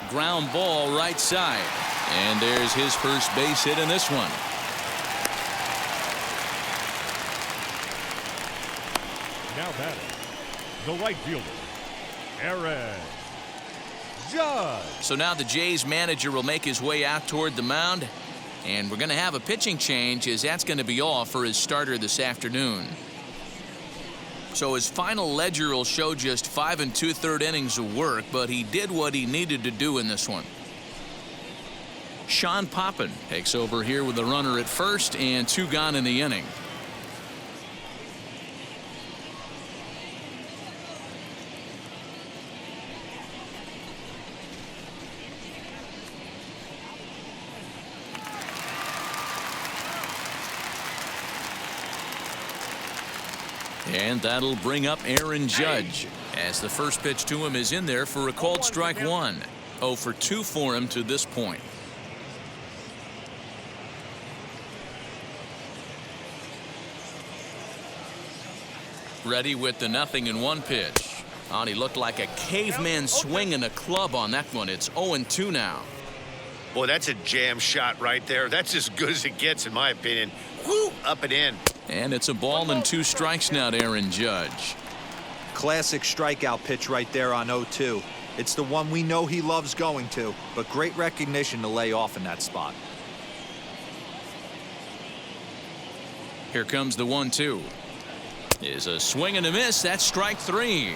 Ground ball right side. And there's his first base hit in this one. Now batting, the right fielder, Aaron Judge. So now the Jays manager will make his way out toward the mound. And we're going to have a pitching change as that's going to be all for his starter this afternoon. So his final ledger will show just 5 2/3 innings of work, but he did what he needed to do in this one. Sean Poppin takes over here with a runner at first and 2 gone in the inning. And that'll bring up Aaron Judge As the first pitch to him is in there for a called strike one. 0 for 2 for him to this point. Ready with the 0-1 pitch. Oh, he looked like a caveman swinging a club on that one. It's 0-2 now. Boy, that's a jam shot right there. That's as good as it gets, in my opinion. Woo, up and in. And it's a ball and 2 strikes now to Aaron Judge. Classic strikeout pitch right there on 0-2. It's the one we know he loves going to, but great recognition to lay off in that spot. Here comes the 1-2. Is a swing and a miss. That's strike 3.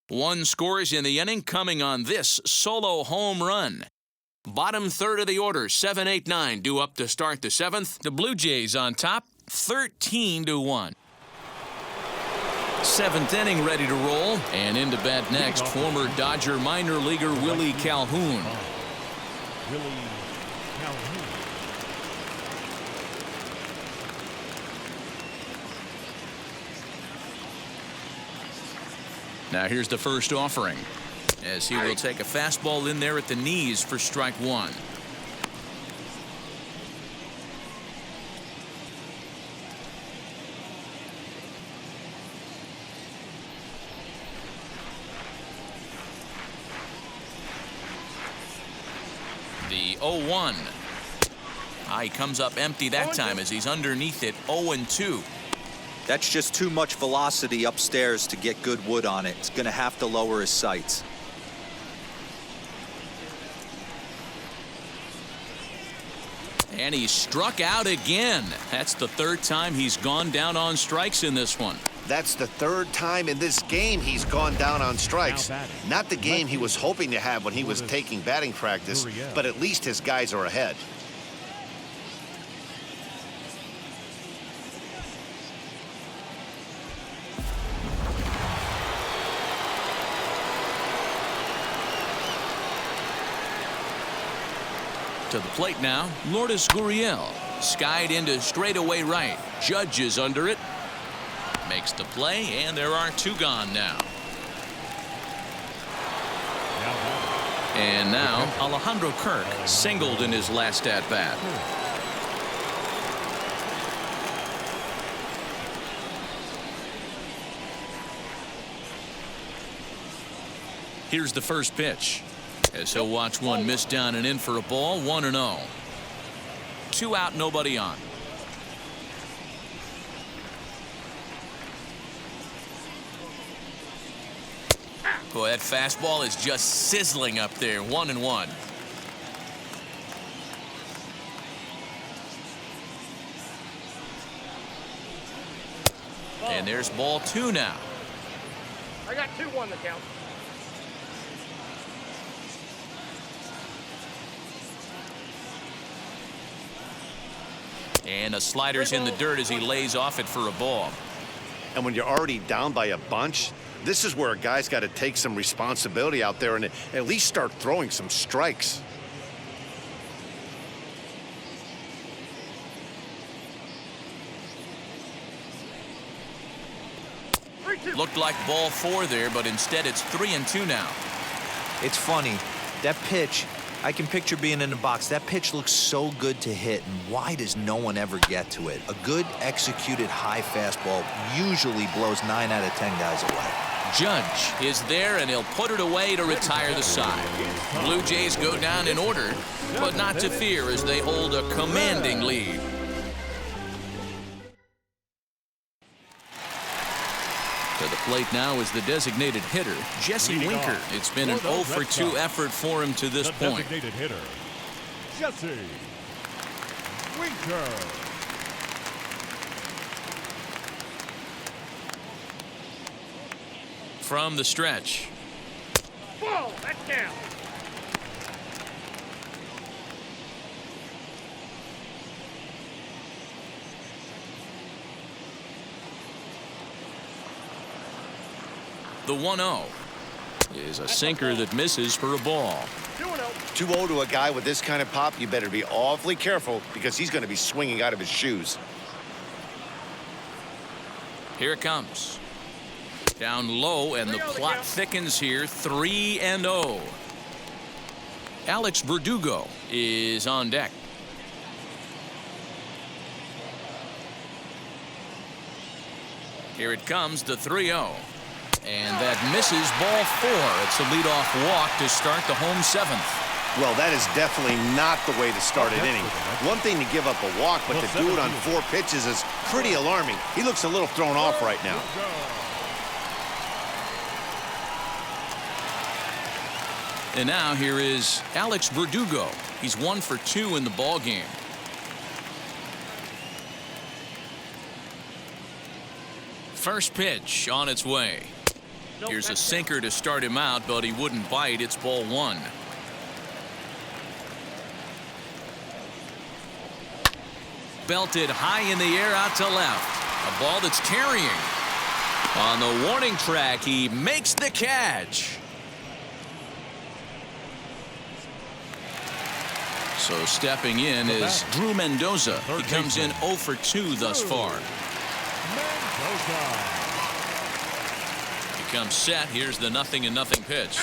One scores in the inning, coming on this solo home run. Bottom third of the order, 7, 8, 9 due up to start the 7th. The Blue Jays on top, 13-1. 7th inning ready to roll, and into bat next, former Dodger minor leaguer Willie Calhoun. Willie Calhoun. Now here's the first offering, as he will take a fastball in there at the knees for strike 1. The 0-1. He comes up empty that time as he's underneath it. 0-2. That's just too much velocity upstairs to get good wood on it. It's going to have to lower his sights. And he struck out again. That's the 3rd time he's gone down on strikes in this one. That's the 3rd time in this game he's gone down on strikes. Not the game he was hoping to have when he was taking batting practice, but at least his guys are ahead. To the plate now, Lourdes Gurriel. Skied into straightaway right. Judge is under it. Makes the play, and there are 2 gone now. And now Alejandro Kirk singled in his last at bat. Here's the first pitch, as he'll watch one miss down and in for a ball. 1-0. 2 out, nobody on. Boy, that fastball is just sizzling up there. 1-1. And there's ball 2 now. I got 2-1 the count. And a slider's in the dirt as he lays off it for a ball. And when you're already down by a bunch, this is where a guy's got to take some responsibility out there and at least start throwing some strikes. Looked like ball 4 there, but instead it's 3-2 now. It's funny. That pitch, I can picture being in the box. That pitch looks so good to hit, and why does no one ever get to it? A good executed high fastball usually blows 9 out of 10 guys away. Judge is there, and he'll put it away to retire the side. Blue Jays go down in order, but not to fear as they hold a commanding lead. To the plate now is the designated hitter, Jesse Winker. It's been an 0 for 2 effort for him to this point. Designated hitter, Jesse Winker. From the stretch. Ball, that's down. The 1-0 is a sinker that misses for a ball. 2-0 to a guy with this kind of pop, you better be awfully careful because he's going to be swinging out of his shoes. Here it comes. Down low, and the plot thickens here. 3-0. Alex Verdugo is on deck. Here it comes, the 3-0. And that misses, ball 4. It's a leadoff walk to start the home 7th. Well, that is definitely not the way to start an inning. One thing to give up a walk, but to do it on 4 pitches is pretty alarming. He looks a little thrown off right now. And now here is Alex Verdugo. He's 1 for 2 in the ball game. First pitch on its way. Here's a sinker to start him out, but he wouldn't bite. It's ball 1. Belted high in the air out to left. A ball that's carrying. On the warning track, he makes the catch. So stepping in is Drew Mendoza. He comes in 0 for 2 thus far. He comes set. Here's the 0-0 pitch.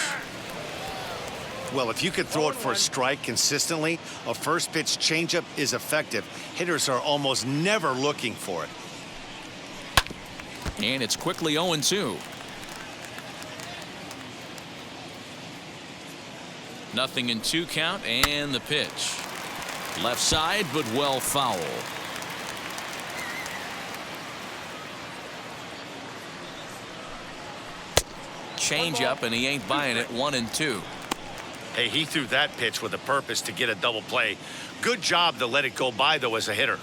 Well, if you could throw it for a strike consistently, a first pitch changeup is effective. Hitters are almost never looking for it. And it's quickly 0-2. 0-2 count, and the pitch. Left side, but well foul. Change up, and he ain't buying it. 1-2. Hey, he threw that pitch with a purpose to get a double play. Good job to let it go by, though, as a hitter.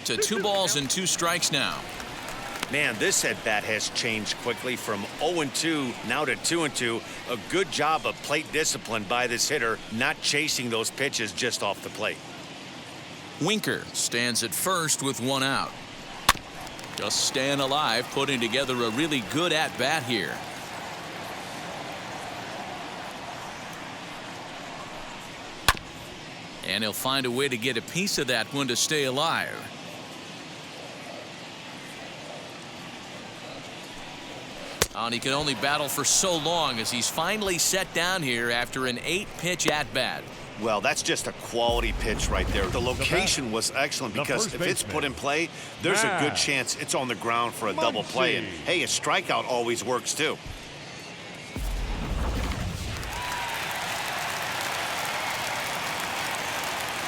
To 2 balls and 2 strikes now. Man, this at-bat has changed quickly from 0-2 now to 2-2. A good job of plate discipline by this hitter, not chasing those pitches just off the plate. Winker stands at first with 1 out. Just staying alive, putting together a really good at-bat here. And he'll find a way to get a piece of that one to stay alive. And he can only battle for so long as he's finally set down here after an 8-pitch at-bat. Well, that's just a quality pitch right there. The location was excellent because if it's put in play, there's a good chance it's on the ground for a double play. And hey, a strikeout always works too.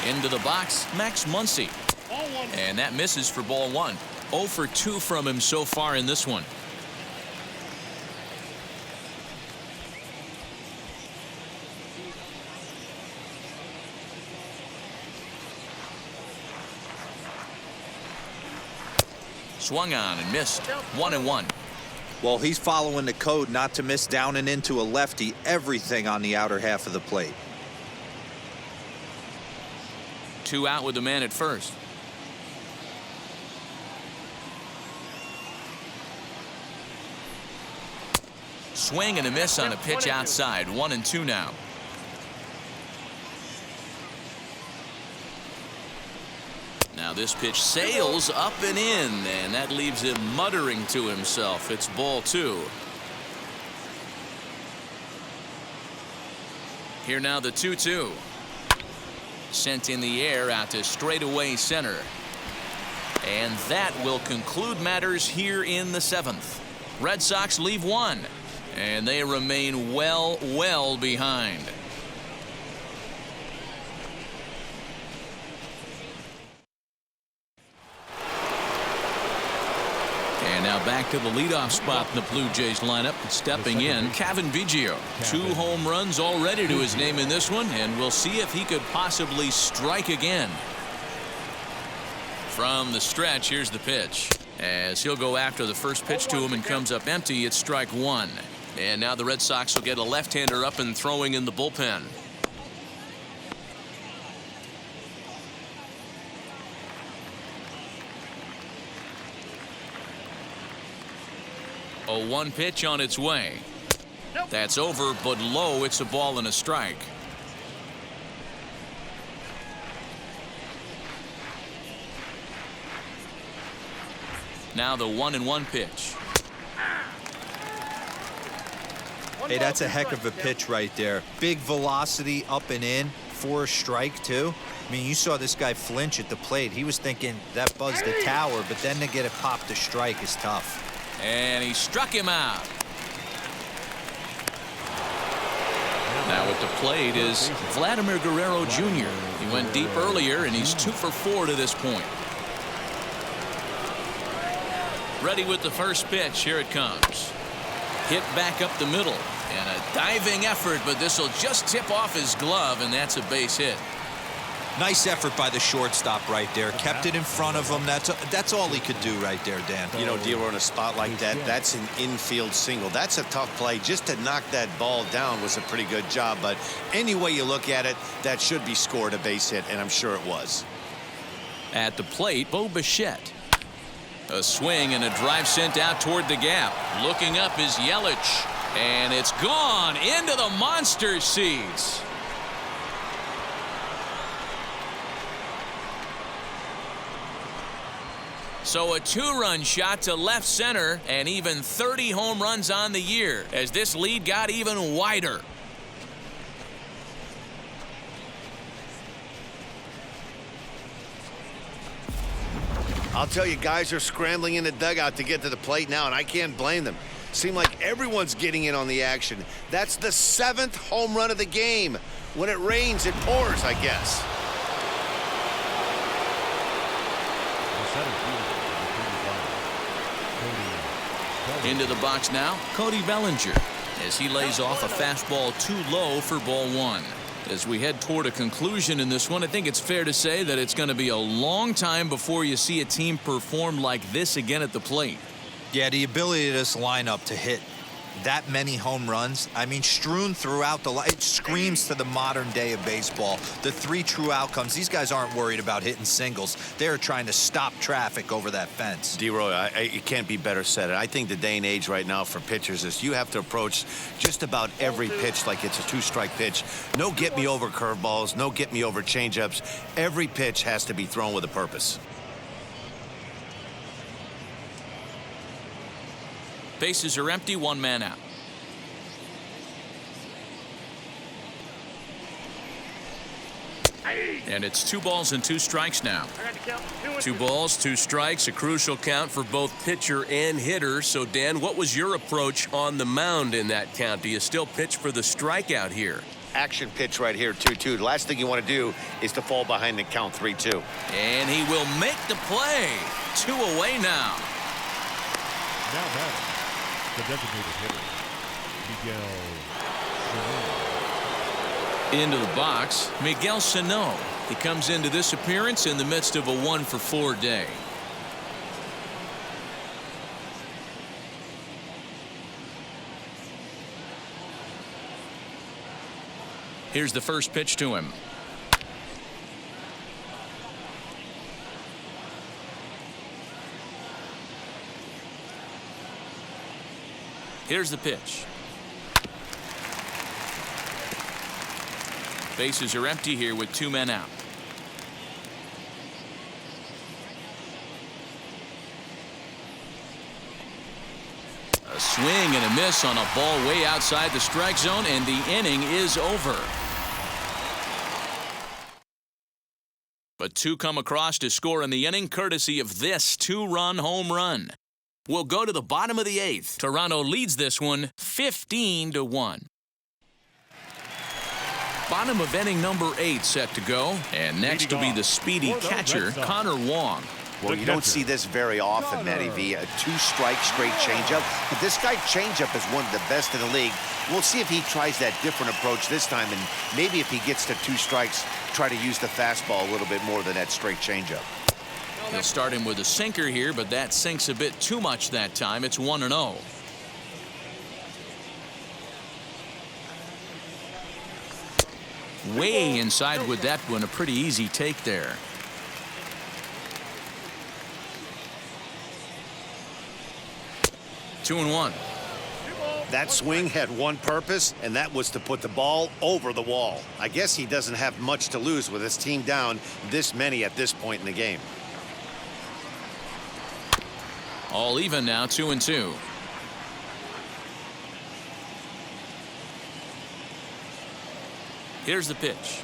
Into the box, Max Muncy. And that misses for ball 1. 0 for 2 from him so far in this one. Swung on and missed. 1-1. Well, he's following the code not to miss down and into a lefty. Everything on the outer half of the plate. 2 out with the man at first. Swing and a miss on a pitch outside. 1-2 now. Now this pitch sails up and in, and that leaves him muttering to himself. It's ball 2. Here now the 2-2. Sent in the air out to straightaway center. And that will conclude matters here in the 7th. Red Sox leave 1, and they remain well behind. And now back to the leadoff spot in the Blue Jays lineup. Stepping in, Cavan Biggio. 2 home runs already to his name in this one, and we'll see if he could possibly strike again. From the stretch, here's the pitch. As he'll go after the first pitch to him and comes up empty, it's strike 1. And now the Red Sox will get a left-hander up and throwing in the bullpen. A 1 pitch on its way. That's over, but low. It's a ball and a strike. Now the 1-1 pitch. Hey, that's a heck of a pitch right there. Big velocity up and in for a strike, too. I mean, you saw this guy flinch at the plate. He was thinking that buzzed the tower, but then to get it popped to strike is tough. And he struck him out. Now at the plate is Vladimir Guerrero Jr. He went deep earlier, and he's 2 for 4 to this point. Ready with the first pitch. Here it comes. Hit back up the middle. And a diving effort, but this will just tip off his glove, and that's a base hit. Nice effort by the shortstop right there. Kept it in front of him. That's all he could do right there, Dan. You know, Dero, in a spot like that, that's an infield single. That's a tough play. Just to knock that ball down was a pretty good job. But any way you look at it, that should be scored a base hit, and I'm sure it was. At the plate, Bo Bichette. A swing and a drive sent out toward the gap. Looking up is Yelich. And it's gone into the monster seats. So a 2-run shot to left center, and even 30 home runs on the year as this lead got even wider. I'll tell you, guys are scrambling in the dugout to get to the plate now, and I can't blame them. Seem like everyone's getting in on the action. That's the 7th home run of the game. When it rains, it pours, I guess. Into the box now, Cody Bellinger, as he lays off a fastball too low for ball 1. As we head toward a conclusion in this one, I think it's fair to say that it's going to be a long time before you see a team perform like this again at the plate. Yeah, the ability of this lineup to hit that many home runs, I mean, strewn throughout the line, it screams to the modern day of baseball. The 3 true outcomes. These guys aren't worried about hitting singles. They're trying to stop traffic over that fence. D-Roy, it can't be better said. I think the day and age right now for pitchers is you have to approach just about every pitch like it's a 2-strike pitch. No get-me-over curveballs, no get-me-over changeups. Every pitch has to be thrown with a purpose. Bases are empty, 1 man out. And it's 2 balls and 2 strikes now. 2 balls, 2 strikes, a crucial count for both pitcher and hitter. So, Dan, what was your approach on the mound in that count? Do you still pitch for the strikeout here? Action pitch right here, 2-2. The last thing you want to do is to fall behind and count 3-2. And he will make the play. 2 away now. Now batting, the designated hitter, Miguel Sano. Into the box, Miguel Sano. He comes into this appearance in the midst of a 1-for-4 day. Here's the first pitch to him. Here's the pitch. Bases are empty here with 2 men out. A swing and a miss on a ball way outside the strike zone, and the inning is over. But 2 come across to score in the inning, courtesy of this 2-run home run. We'll go to the bottom of the 8th. Toronto leads this one 15-1. Bottom of inning number 8 set to go. And next will be the speedy catcher, Connor Wong. Well, you don't see this very often, Matty V. A 2-strike straight changeup. But this guy changeup is one of the best in the league. We'll see if he tries that different approach this time. And maybe if he gets to 2 strikes, try to use the fastball a little bit more than that straight changeup. He'll start him with a sinker here, but that sinks a bit too much that time. It's 1-0. Way inside with that one. A pretty easy take there. Two and 1. That swing had one purpose, and that was to put the ball over the wall. I guess he doesn't have much to lose with his team down this many at this point in the game. All even now, 2-2. Here's the pitch.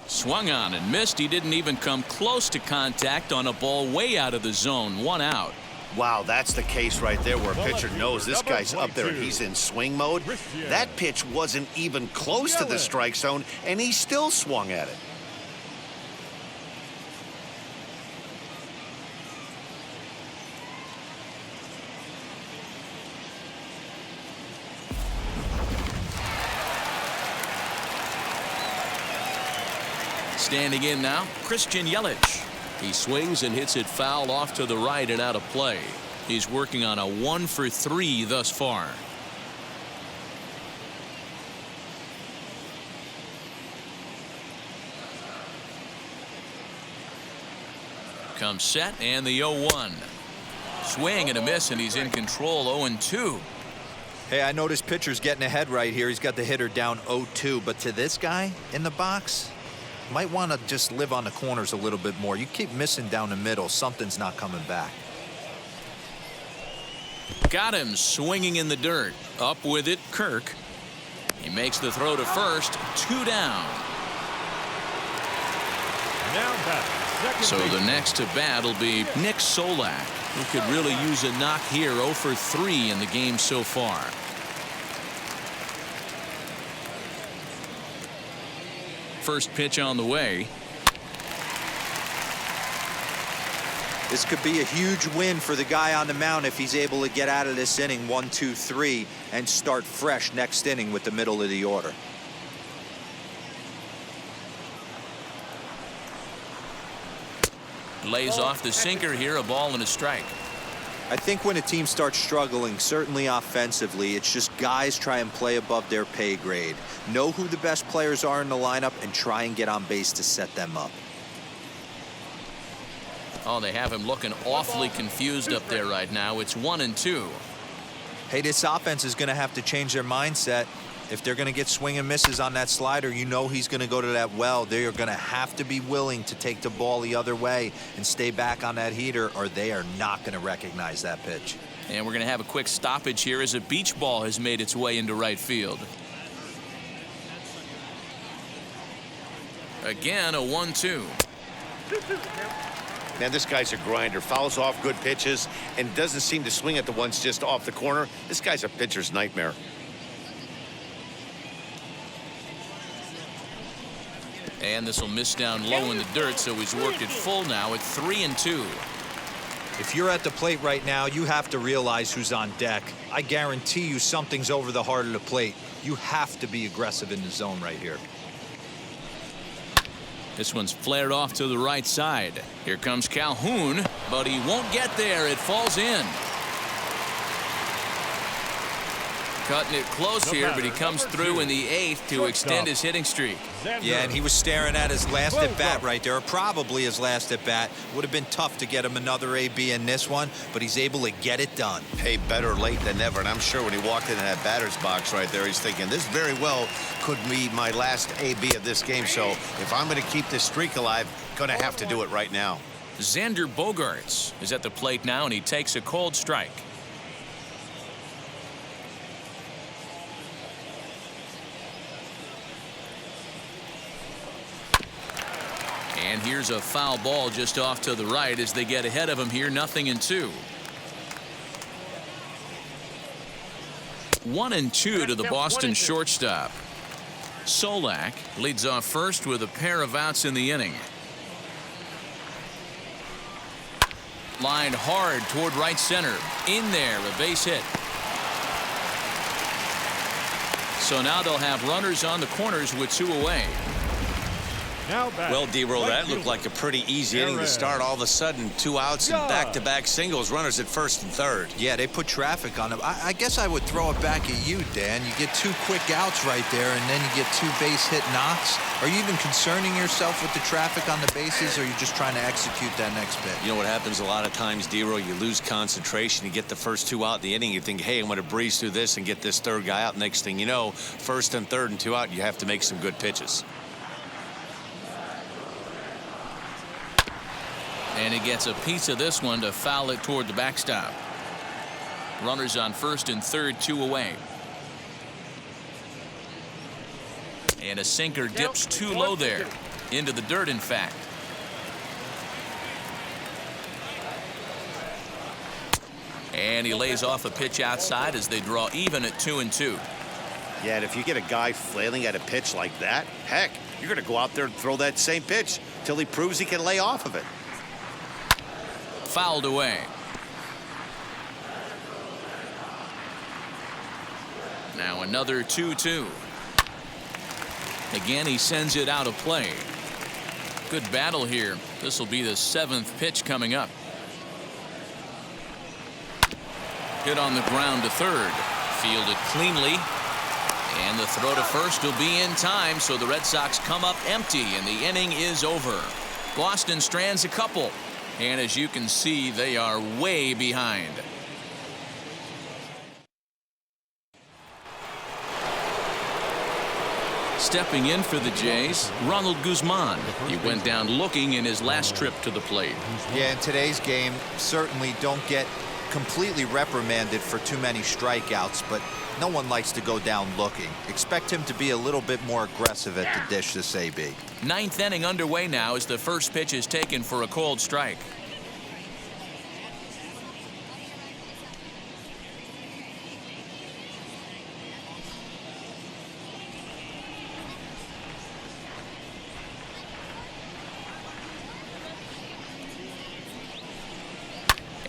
Swung on and missed. He didn't even come close to contact on a ball way out of the zone. 1 out. Wow, that's the case right there where a pitcher knows this guy's up there and he's in swing mode. That pitch wasn't even close to the strike zone, and he still swung at it. Standing in now, Christian Yelich. He swings and hits it foul off to the right and out of play. He's working on a 1-for-3 thus far. Comes set and the 0-1. Swing and a miss, and he's in control. 0-2. Hey, I noticed pitcher's getting ahead right here. He's got the hitter down 0-2, but to this guy in the box, might want to just live on the corners a little bit more. You keep missing down the middle, something's not coming back. Got him swinging in the dirt. Up with it, Kirk. He makes the throw to first. 2 down. Now batting, So second the baseman. next to bat will be Nick Solak, who could really use a knock here. 0-for-3 in the game so far. First pitch on the way. This could be a huge win for the guy on the mound if he's able to get out of this inning 1-2-3 and start fresh next inning with the middle of the order. Lays off the sinker here. A ball and a strike. I think when a team starts struggling, certainly offensively, it's just guys try and play above their pay grade. Know who the best players are in the lineup and try and get on base to set them up. Oh, they have him looking awfully confused up there right now. It's 1-2. Hey, this offense is going to have to change their mindset. If they're going to get swing and misses on that slider, you know he's going to go to that well. They are going to have to be willing to take the ball the other way and stay back on that heater, or they are not going to recognize that pitch. And we're going to have a quick stoppage here as a beach ball has made its way into right field. Again, a 1-2. Man, this guy's a grinder. Fouls off good pitches and doesn't seem to swing at the ones just off the corner. This guy's a pitcher's nightmare. And this will miss down low in the dirt, so he's worked it full now at 3-2. If you're at the plate right now, you have to realize who's on deck. I guarantee you something's over the heart of the plate. You have to be aggressive in the zone right here. This one's flared off to the right side. Here comes Calhoun, but he won't get there. It falls in. Cutting it close here, but he comes through in the 8th to extend his hitting streak. Yeah, and he was staring at his last at bat right there, or probably his last at bat. Would have been tough to get him another AB in this one, but he's able to get it done. Hey, better late than never. And I'm sure when he walked into that batter's box right there, he's thinking this very well could be my last AB of this game. So if I'm going to keep this streak alive, going to have to do it right now. Xander Bogaerts is at the plate now, and he takes a cold strike. And here's a foul ball just off to the right as they get ahead of him here. 0-2. 1-2 to the Boston shortstop. Solak leads off first with a pair of outs in the inning. Lined hard toward right center. In there, a base hit. So now they'll have runners on the corners with 2 away. Well, D-Roll, that looked like a pretty easy inning to start. All of a sudden, 2 outs and back-to-back singles, runners at first and third. Yeah, they put traffic on him. I guess I would throw it back at you, Dan. You get 2 quick outs right there, and then you get 2 base hit knocks. Are you even concerning yourself with the traffic on the bases, or are you just trying to execute that next pitch? You know what happens a lot of times, D-Roll? You lose concentration. You get the first 2 out in the inning. You think, hey, I'm going to breeze through this and get this third guy out. Next thing you know, first and third and 2 out, you have to make some good pitches. And And he gets a piece of this one to foul it toward the backstop. Runners on first and third, 2 away. And a sinker dips too low there. Into the dirt, in fact. And he lays off a pitch outside as they draw even at 2-2. Yeah, and if you get a guy flailing at a pitch like that, heck, you're going to go out there and throw that same pitch till he proves he can lay off of it. Fouled away. Now another 2-2. Again, he sends it out of play. Good battle here. This will be the 7th pitch coming up. Hit on the ground to third. Fielded cleanly. And the throw to first will be in time, so the Red Sox come up empty, and the inning is over. Boston strands a couple. And as you can see, they are way behind. Stepping in for the Jays, Ronald Guzman. He went down looking in his last trip to the plate. Yeah, in today's game, certainly don't get completely reprimanded for too many strikeouts, but no one likes to go down looking. Expect him to be a little bit more aggressive at the dish this AB. 9th inning underway now as the first pitch is taken for a cold strike.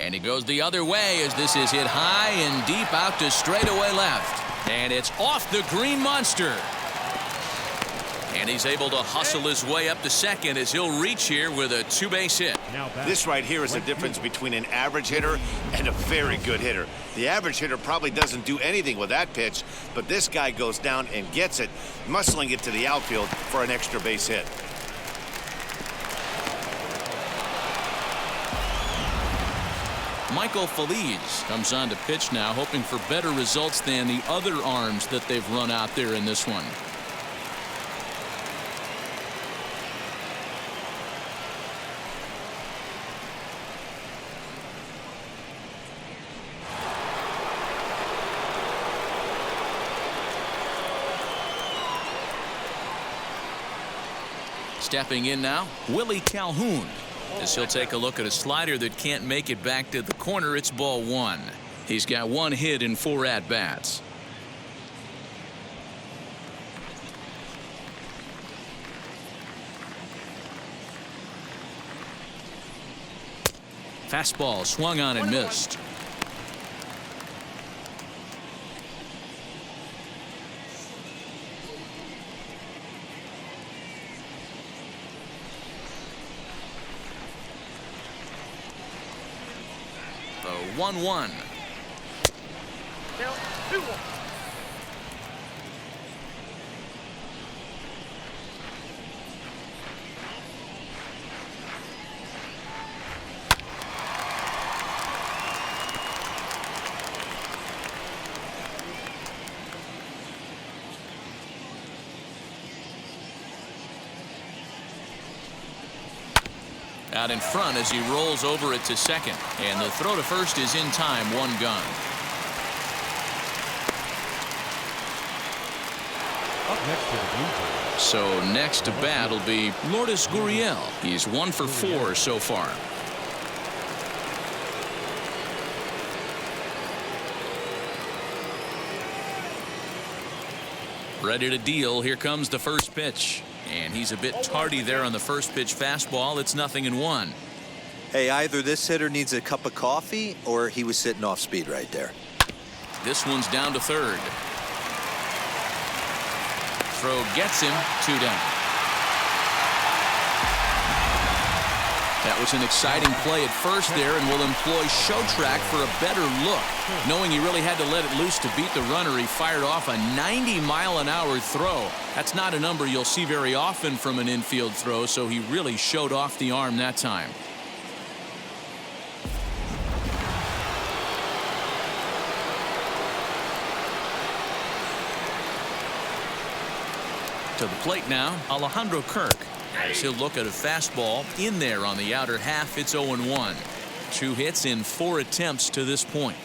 And he goes the other way as this is hit high and deep out to straightaway left. And it's off the green monster. And he's able to hustle his way up to second as he'll reach here with a 2-base hit. This right here is the difference between an average hitter and a very good hitter. The average hitter probably doesn't do anything with that pitch, but this guy goes down and gets it, muscling it to the outfield for an extra base hit. Michael Feliz comes on to pitch now, hoping for better results than the other arms that they've run out there in this one. Stepping in now, Willie Calhoun. As he'll take a look at a slider that can't make it back to the corner. It's ball 1. He's got 1 hit in 4 at-bats. Fastball swung on and missed. The 1-1. Count 2-1. Out in front as he rolls over it to second. And the throw to first is in time. 1 gone. Up next to the Blue Jays. So next to bat will be Lourdes Gurriel. He's 1 for 4 so far. Ready to deal. Here comes the first pitch. And he's a bit tardy there on the first pitch fastball. It's 0-1. Hey, either this hitter needs a cup of coffee or he was sitting off speed right there. This one's down to third. Throw gets him. 2 down. That was an exciting play at first there, and will employ Showtrack for a better look. Knowing he really had to let it loose to beat the runner, he fired off a 90-mile-an-hour throw. That's not a number you'll see very often from an infield throw, so he really showed off the arm that time. To the plate now, Alejandro Kirk. As he'll look at a fastball in there on the outer half. It's 0-1. 2 hits in 4 attempts to this point.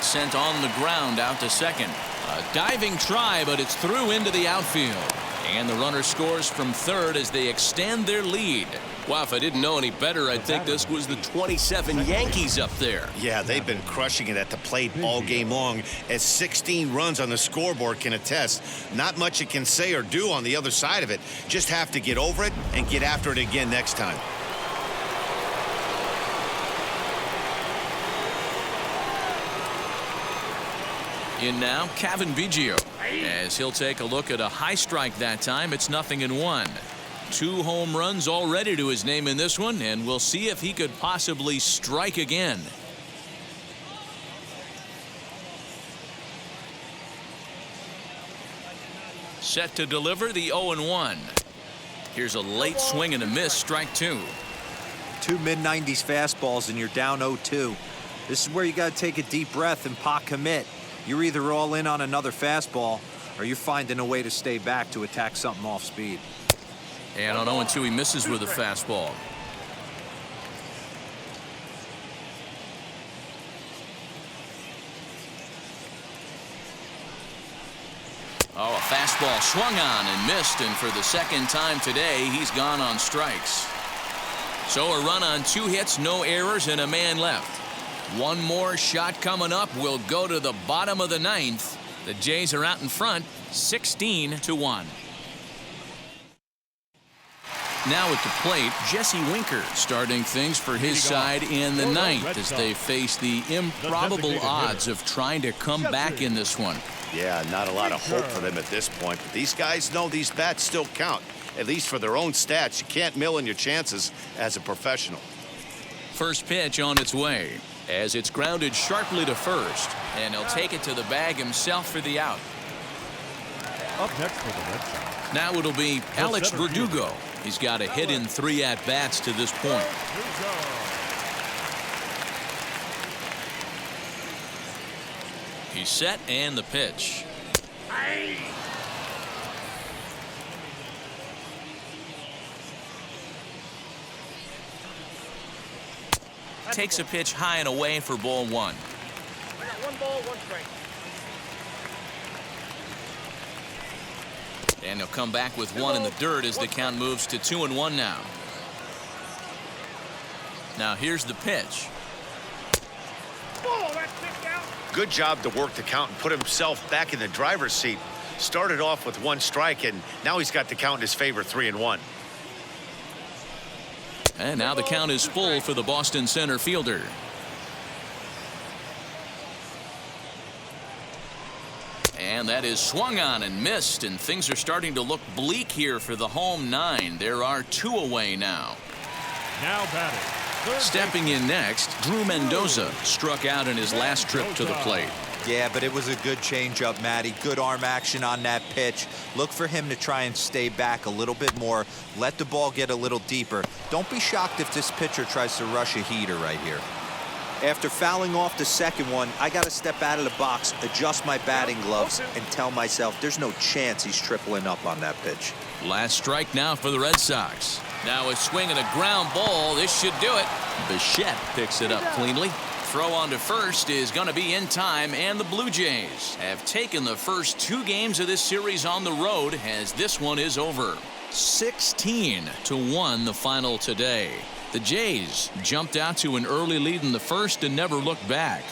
Sent on the ground out to second. A diving try, but it's through into the outfield. And the runner scores from third as they extend their lead. Wow, if I didn't know any better, I'd think this was the 27 Yankees up there. Yeah, they've been crushing it at the plate all game long, as 16 runs on the scoreboard can attest. Not much it can say or do on the other side of it. Just have to get over it and get after it again next time. In now, Cavan Biggio, as he'll take a look at a high strike that time. It's 0-1. 2 home runs already to his name in this one, and we'll see if he could possibly strike again. Set to deliver the 0-1. Here's a late swing and a miss, strike 2. 2 mid-90s fastballs and you're down 0-2. This is where you got to take a deep breath and pot commit. You're either all in on another fastball or you're finding a way to stay back to attack something off speed. And on 0-2, he misses with a fastball. Oh, a fastball swung on and missed, and for the second time today, he's gone on strikes. So a run on 2 hits, no errors, and a man left. One more shot coming up. Will go to the bottom of the 9th. The Jays are out in front, 16-1. Now at the plate, Jesse Winker starting things for his side in the 9th as they face the improbable odds of trying to come back in this one. Yeah, not a lot of hope for them at this point, but these guys know these bats still count, at least for their own stats. You can't mill in your chances as a professional. First pitch on its way as it's grounded sharply to first, and he'll take it to the bag himself for the out. Up next for the Red Sox. Now it'll be Alex Verdugo. He's got a hit in 3 at-bats to this point. He's set, and the pitch. Takes a pitch high and away for ball 1. I got 1 ball, 1 strike. And he'll come back with 1 in the dirt as the count moves to 2-1 now. Now here's the pitch. Oh, that's kicked out. Good job to work the count and put himself back in the driver's seat. Started off with 1 strike, and now he's got the count in his favor, 3-1. And now the count is full for the Boston center fielder. And that is swung on and missed, and things are starting to look bleak here for the home 9. There are 2 away now. Now batting. Stepping in next, Drew Mendoza struck out in his last trip to the plate. Yeah, but it was a good changeup, Matty. Good arm action on that pitch. Look for him to try and stay back a little bit more. Let the ball get a little deeper. Don't be shocked if this pitcher tries to rush a heater right here. After fouling off the second one, I got to step out of the box, adjust my batting gloves, and tell myself there's no chance he's tripling up on that pitch. Last strike now for the Red Sox. Now a swing and a ground ball. This should do it. Bichette picks it up cleanly. Throw on to first is going to be in time, and the Blue Jays have taken the first 2 games of this series on the road as this one is over. 16-1 the final today. The Jays jumped out to an early lead in the first and never looked back.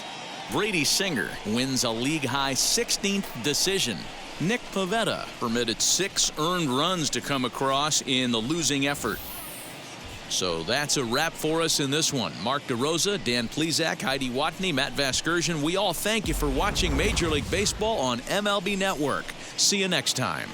Brady Singer wins a league-high 16th decision. Nick Pivetta permitted 6 earned runs to come across in the losing effort. So that's a wrap for us in this one. Mark DeRosa, Dan Plesac, Heidi Watney, Matt Vasgersian. We all thank you for watching Major League Baseball on MLB Network. See you next time.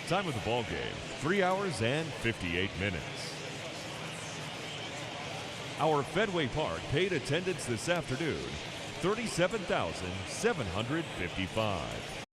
Time of the ball game, 3 hours and 58 minutes. Our Fenway Park paid attendance this afternoon, 37,755.